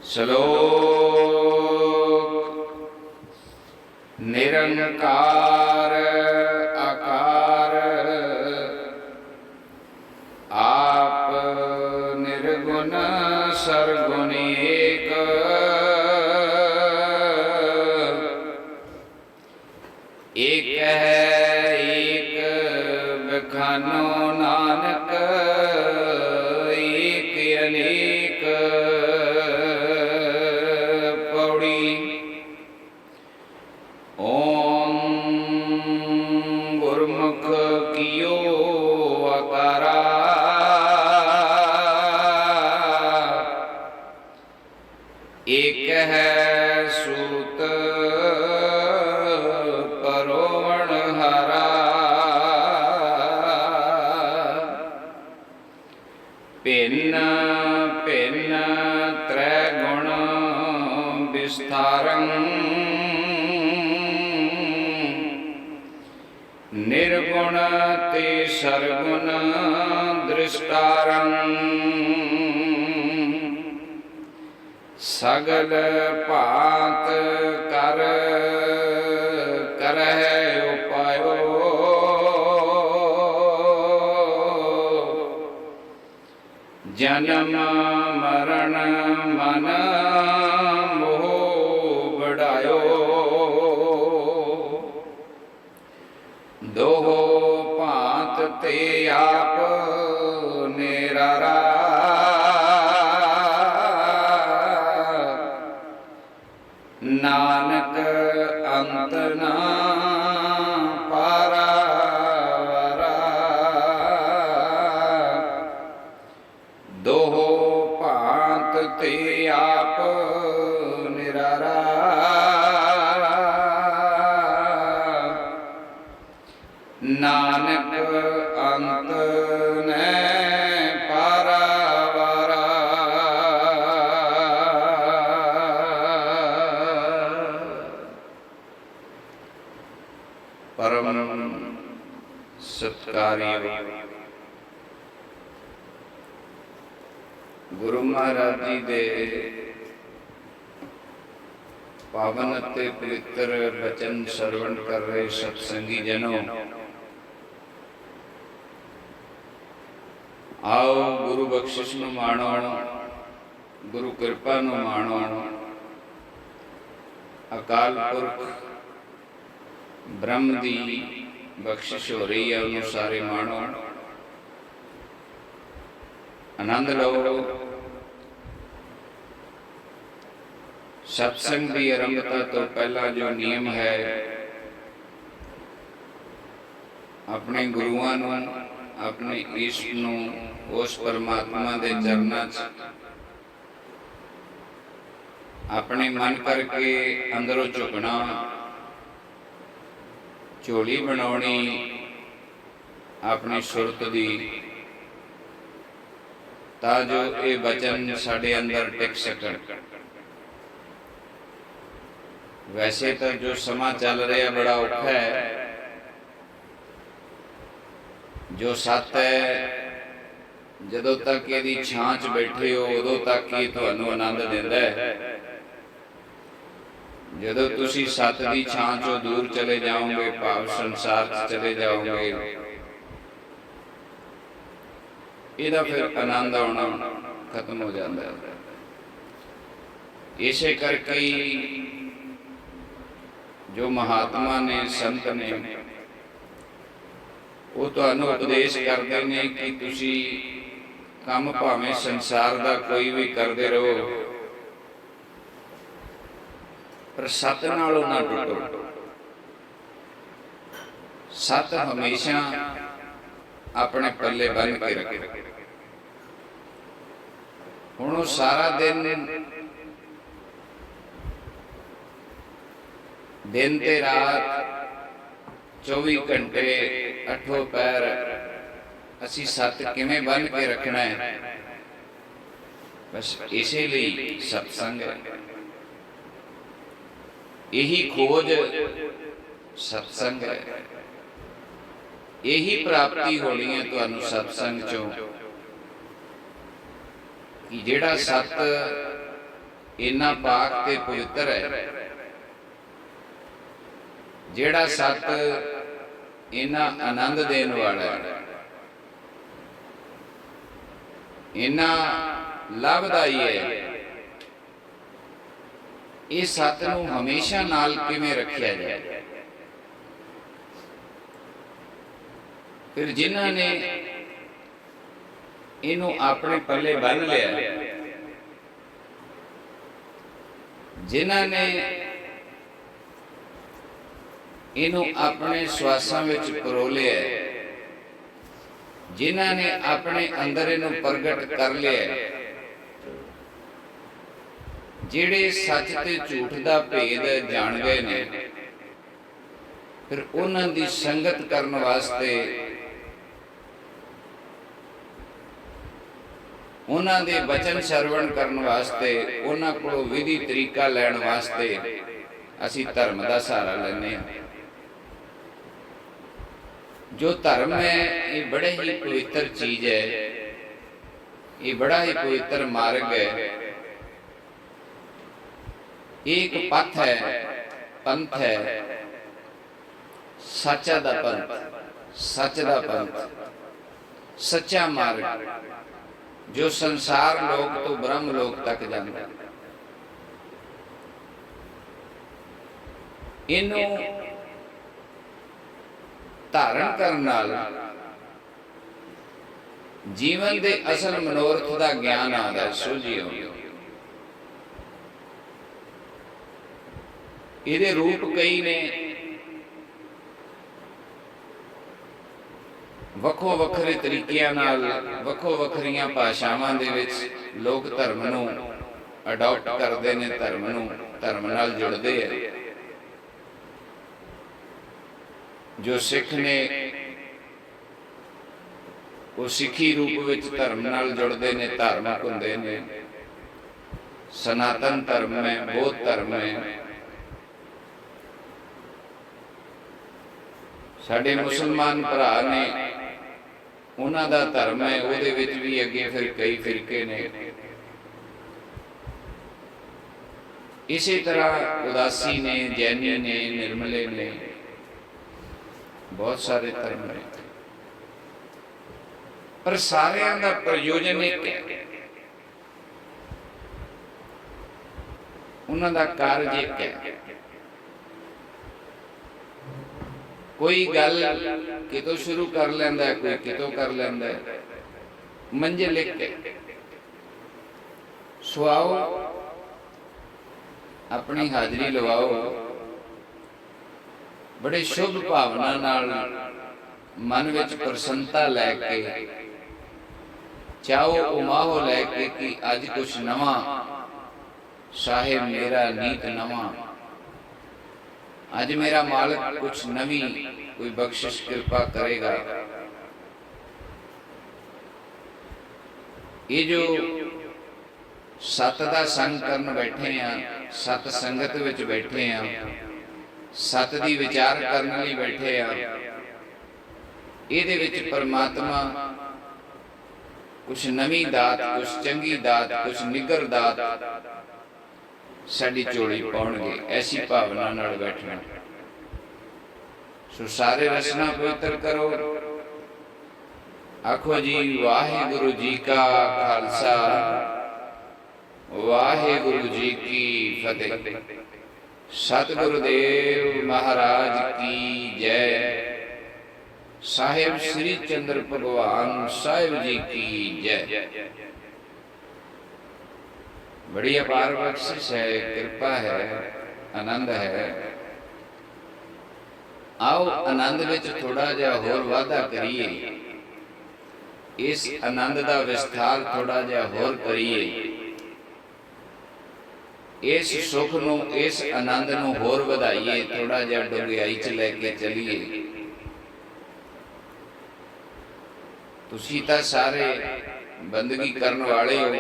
ਸ਼ਲੋਕ। ਨਿਰੰਕਾਰ ਆਕਾਰ ਆਪ ਨਿਰਗੁਣ ਸਰਗੁਣ ਏਕ। ਏਕ ਹੈ ਏਕ ਬਖਾਨੋ ਨਾਨਕ ਏਕ ਅਨੇਕ। ਪੌੜੀ। ਓਮ ਗੁਰਮੁਖ ਕੀਓ ਆਕਾਰਾ ਏਕ ਹੈ ਸੂਤ ਪਰੋਵਣ ਹਾਰਾ। ਭਿੰਨ ਭਿੰਨ ਤ੍ਰੈ ਗੁਣ ਵਿਸਥਾਰੰ ਨਿਰਗੁਣ ਤੇ ਸਰਗੁਣ ਦ੍ਰਿਸ਼ਟਾਰੰ। ਸਗਲ ਭਾਂਤ ਕਰ ਕਰਹਿ ਉਪਾਇਓ ਜਨਮ ਮਰਨ ਮਨ ਮੋਹ ਵਡਾਇਓ। ਦੋਹ ਭਾਂਤ ਤੇ ਆਪ ਨਿਰਾਰਾ ਨਾਨਕ ਅੰਤ ਨਾ ਪਾਰਾਵਾਰਾ। ਦੋਹ ਭਾਂਤ ਤੇ ਆਪ ਨਿਰਾਰਾ ਨਾਨਕ ਅੰਤ ਨੈ ਪਾਰਾਵਾਰਾ। ਪਰਮ ਸਤਿਕਾਰਯੋਗ ਗੁਰੂ ਮਹਾਰਾਜ ਜੀ ਦੇ ਪਾਵਨ ਅਤੇ ਪਵਿੱਤਰ ਬਚਨ ਸਰਵਣ ਕਰ ਰਹੇ ਸਤਸੰਗੀ ਜਨੋ, ਆਓ ਗੁਰੂ ਬਖਸ਼ਿਸ਼ ਨੂੰ ਮਾਣੋ, ਗੁਰੂ ਕਿਰਪਾ ਨੂੰ ਮਾਣੋ। ਅਕਾਲ ਪੁਰਖ ਬ੍ਰਹਮ ਦੀ ਬਖਸ਼ਿਸ਼ ਹੋ ਰਹੀ ਹੈ, ਉਹਨੂੰ ਸਾਰੇ ਮਾਣੋ, ਆਨੰਦ ਲਓ। ਸਤਸੰਗ ਦੀ ਆਰੰਭਤਾ ਤੋਂ ਪਹਿਲਾਂ ਜੋ ਨਿਯਮ ਹੈ, ਆਪਣੇ ਗੁਰੂਆਂ ਨੂੰ, ਆਪਣੇ ਈਸ਼ਟ ਨੂੰ, ਉਸ ਪਰਮਾਤਮਾ ਦੇ ਚਰਨਾਂ 'ਚ ਆਪਣੇ ਮਨ ਕਰਕੇ ਅੰਦਰੋਂ ਝੁਕਣਾ, ਝੋਲੀ ਬਣਾਉਣੀ ਆਪਣੀ ਸੁਰਤ ਦੀ, ਤਾਂ ਜੋ ਇਹ ਵਚਨ ਸਾਡੇ ਅੰਦਰ ਟਿਕ ਸਕਣ। ਵੈਸੇ ਤਾਂ ਜੋ ਸਮਾਂ ਚੱਲ ਰਿਹਾ ਬੜਾ ਔਖਾ ਹੈ। ਜੋ ਸੱਤ ਹੈ, ਜਦੋਂ ਤੱਕ ਇਹਦੀ ਛਾਂ 'ਚ ਬੈਠੇ ਹੋ ਉਦੋਂ ਤੱਕ ਹੀ ਤੁਹਾਨੂੰ ਆਨੰਦ ਦਿੰਦਾ ਹੈ। ਜਦੋਂ ਤੁਸੀਂ ਸੱਤ ਦੀ ਛਾਂ 'ਚੋਂ ਦੂਰ ਚਲੇ ਜਾਓਗੇ, ਭਾਵ ਸੰਸਾਰ 'ਚ ਚਲੇ ਜਾਓਗੇ, ਇਹਦਾ ਫਿਰ ਆਨੰਦ ਆਉਣਾ ਖਤਮ ਹੋ ਜਾਂਦਾ ਹੈ। ਇਸੇ ਕਰਕੇ ਜੋ ਮਹਾਤਮਾ ਨੇ, ਸੰਤ ਨੇ, ਉਹ ਤੁਹਾਨੂੰ ਉਪਦੇਸ਼ ਕਰਦੇ ਨੇ ਕਿ ਤੁਸੀਂ ਕੰਮ ਭਾਵੇਂ ਸੰਸਾਰ ਦਾ ਕੋਈ ਵੀ ਕਰਦੇ ਰਹੋ, ਪਰ ਸੱਤ ਨਾਲੋਂ ਨਾ ਟੁੱਟੋ। ਸੱਤ ਹਮੇਸ਼ਾ ਆਪਣੇ ਪੱਲੇ ਬੰਨ੍ਹ ਕੇ ਰੱਖੋ। ਹੁਣ ਉਹ ਸਾਰਾ ਦਿਨ ਤੇ ਰਾਤ 24 ਘੰਟੇ 8 ਪੈਰ ਅਸੀਂ ਸੱਤ ਕਿਵੇਂ ਬੰਨ੍ਹ ਕੇ ਰੱਖਣਾ ਹੈ? ਬਸ ਇਸੇ ਲਈ ਸਤਸੰਗ ਹੈ। ਇਹੀ ਖੋਜ ਸਤਸੰਗ ਹੈ। ਇਹੀ ਪ੍ਰਾਪਤੀ ਹੋਣੀ ਹੈ ਤੁਹਾਨੂੰ ਸਤਸੰਗ ਚੋਂ, ਕਿ ਜਿਹੜਾ ਸੱਤ ਇੰਨਾ ਪਾਕ ਤੇ ਪਵਿੱਤਰ ਹੈ। ਜਿਹੜਾ ਸਤ ਇੰਨਾ ਆਨੰਦ ਦੇਣ ਵਾਲਾ ਹੈ, ਇੰਨਾ ਲਾਭਦਾਈ ਹੈ, ਇਹ ਸਤ ਨੂੰ ਹਮੇਸ਼ਾ ਨਾਲ ਕਿਵੇਂ ਰੱਖਿਆ ਜਾਏ। ਫਿਰ ਜਿਨ੍ਹਾਂ ਨੇ ਇਹਨੂੰ ਆਪਣੇ ਪੱਲੇ ਬੰਨ ਲਿਆ, ਜਿਨ੍ਹਾਂ ਨੇ ਇਹਨੂੰ ਆਪਣੇ ਸਵਾਸਾਂ ਵਿੱਚ ਪਰੋ ਲਿਆ, ਜਿਨ੍ਹਾਂ ਨੇ ਆਪਣੇ ਅੰਦਰ ਇਹਨੂੰ ਪ੍ਰਗਟ ਕਰ ਲਿਆ, ਜਿਹੜੇ ਸੱਚ ਤੇ ਝੂਠ ਦਾ ਭੇਦ ਜਾਣ ਗਏ ਨੇ, ਫਿਰ ਉਹਨਾਂ ਦੀ ਸੰਗਤ ਕਰਨ ਵਾਸਤੇ, ਉਹਨਾਂ ਦੇ ਬਚਨ ਸਰਵਣ ਕਰਨ ਵਾਸਤੇ, ਉਹਨਾਂ ਕੋਲੋਂ ਵਿਧੀ ਤਰੀਕਾ ਲੈਣ ਵਾਸਤੇ ਅਸੀਂ ਧਰਮ ਦਾ ਸਹਾਰਾ ਲੈਂਦੇ ਹਾਂ। ਜੋ ਧਰਮ ਹੈ ਇਹ ਬੜੇ ਹੀ ਪਵਿੱਤਰ ਚੀਜ਼ ਹੈ, ਇਹ ਬੜਾ ਹੀ ਪਵਿੱਤਰ ਮਾਰਗ ਹੈ, ਇਹ ਇੱਕ ਪਥ ਹੈ, ਪੰਥ ਹੈ, ਸੱਚਾ ਦਾ ਪੰਥ, ਸੱਚ ਦਾ ਪੰਥ, ਸੱਚਾ ਮਾਰਗ, ਜੋ ਸੰਸਾਰ ਲੋਕ ਤੋਂ ਬ੍ਰਹਮ ਲੋਕ ਤੱਕ ਜਾਂਦਾ। ਇਹਨੂੰ ਧਾਰਨ ਕਰਨ ਨਾਲ ਜੀਵਨ ਦੇ ਅਸਲ ਮਨੋਰਥ ਦਾ ਗਿਆਨ ਆਉਂਦਾ, ਸੋਝੀ ਆਉਂਦੀ। ਇਹਦੇ ਰੂਪ ਕਈ ਨੇ, ਵੱਖੋ ਵੱਖਰੇ ਤਰੀਕਿਆਂ ਨਾਲ, ਵੱਖੋ ਵੱਖਰੀਆਂ ਭਾਸ਼ਾਵਾਂ ਦੇ ਵਿੱਚ ਲੋਕ ਧਰਮ ਨੂੰ ਅਡਾਪਟ ਕਰਦੇ ਨੇ, ਧਰਮ ਨੂੰ, ਧਰਮ ਨਾਲ ਜੁੜਦੇ ਹੈ। ਜੋ ਸਿੱਖ ਨੇ ਉਹ ਸਿੱਖੀ ਰੂਪ ਵਿੱਚ ਧਰਮ ਨਾਲ ਜੁੜਦੇ ਨੇ, ਧਾਰਮਿਕ ਹੁੰਦੇ ਨੇ। ਸਨਾਤਨ ਧਰਮ ਹੈ, ਬੌਧ ਧਰਮ ਹੈ। ਸਾਡੇ ਮੁਸਲਮਾਨ ਭਰਾ ਨੇ, ਉਹਨਾਂ ਦਾ ਧਰਮ ਹੈ, ਉਹਦੇ ਵਿੱਚ ਵੀ ਅੱਗੇ ਫਿਰ ਕਈ ਫਿਰਕੇ ਨੇ। ਇਸੇ ਤਰ੍ਹਾਂ ਉਦਾਸੀ ਨੇ, ਜੈਨੀ ਨੇ, ਨਿਰਮਲੇ ਨੇ, ਬਹੁਤ ਸਾਰੇ ਧਰਮ ਨੇ, ਪਰ ਸਾਰਿਆਂ ਦਾ ਪ੍ਰਯੋਜਨ ਇੱਕ ਹੈ, ਉਹਨਾਂ ਦਾ ਕਾਰਜ ਇੱਕ ਹੈ। ਕੋਈ ਗੱਲ ਕਿਤੋਂ ਸ਼ੁਰੂ ਕਰ ਲੈਂਦਾ, ਕੋਈ ਕਿਤੋਂ ਕਰ ਲੈਂਦਾ, ਮੰਜ਼ਿਲ ਇੱਕ ਹੈ। ਸੋ ਆਓ, ਆਪਣੀ ਹਾਜ਼ਰੀ ਲਵਾਓ, ਬੜੇ ਸ਼ੁਭ ਭਾਵਨਾ ਨਾਲ, ਮਨ ਵਿੱਚ ਪ੍ਰਸੰਨਤਾ ਲੈ ਕੇ, ਚਾਹੋ ਉਮਾਹੋ ਲੈ ਕੇ ਕਿ ਅੱਜ ਕੁਛ ਨਵਾਂ, ਸਾਹਿਬ ਮੇਰਾ ਨੀਤ ਨਵਾਂ, ਅੱਜ ਮੇਰਾ ਮਾਲਕ ਕੁਛ ਨਵੀਂ ਕੋਈ ਬਖਸ਼ਿਸ਼ ਕਿਰਪਾ ਕਰੇਗਾ। ਇਹ ਜੋ ਸਤ ਦਾ ਸੰਗ ਕਰਨ ਬੈਠੇ ਆ, ਸਤ ਸੰਗਤ ਵਿੱਚ ਬੈਠੇ ਆ, ਸਤ ਦੀ ਵਿਚਾਰ ਕਰਨ ਲਈ ਬੈਠੇ ਆ, ਇਹਦੇ ਵਿੱਚ ਪਰਮਾਤਮਾ ਕੁਛ ਨਵੀਂ ਦਾਤ, ਕੁਛ ਚੰਗੀ ਦਾਤ, ਕੁਛ ਨਿੱਘਰ ਦਾਤ ਸਾਡੀ ਝੋਲੀ ਪਾਉਣਗੇ, ਐਸੀ ਭਾਵਨਾ ਨਾਲ ਬੈਠਣਾ। ਸੋ ਸਾਰੇ ਰਸਨਾ ਪਵਿੱਤਰ ਕਰੋ। ਆਖੋ ਜੀ ਵਾਹਿਗੁਰੂ ਜੀ ਕਾ ਖਾਲਸਾ, ਵਾਹਿਗੁਰੂ ਜੀ ਕੀ ਫਤਿਹ। ਸਤਿਗੁਰੂ ਦੇਵ ਮਹਾਰਾਜ ਕੀ ਜੈ। ਸਾਹਿਬ ਸ੍ਰੀ ਚੰਦਰ ਭਗਵਾਨ ਸਾਹਿਬ ਜੀ ਕੀ ਜੈ। बड़ी अपार बख्शिश है, कृपा है, आनंद है। आओ आनंद विच थोड़ा जिहा होर वाधा करिए, इस आनंद दा विस्तार थोड़ा जिहा होर करिए, इस सुख नूं, इस आनंद नूं होर वधाइए, थोड़ा जिहा डुंगियाई च लैके चलिए। तुसीं तां सारे बंदगी करन वाले हो,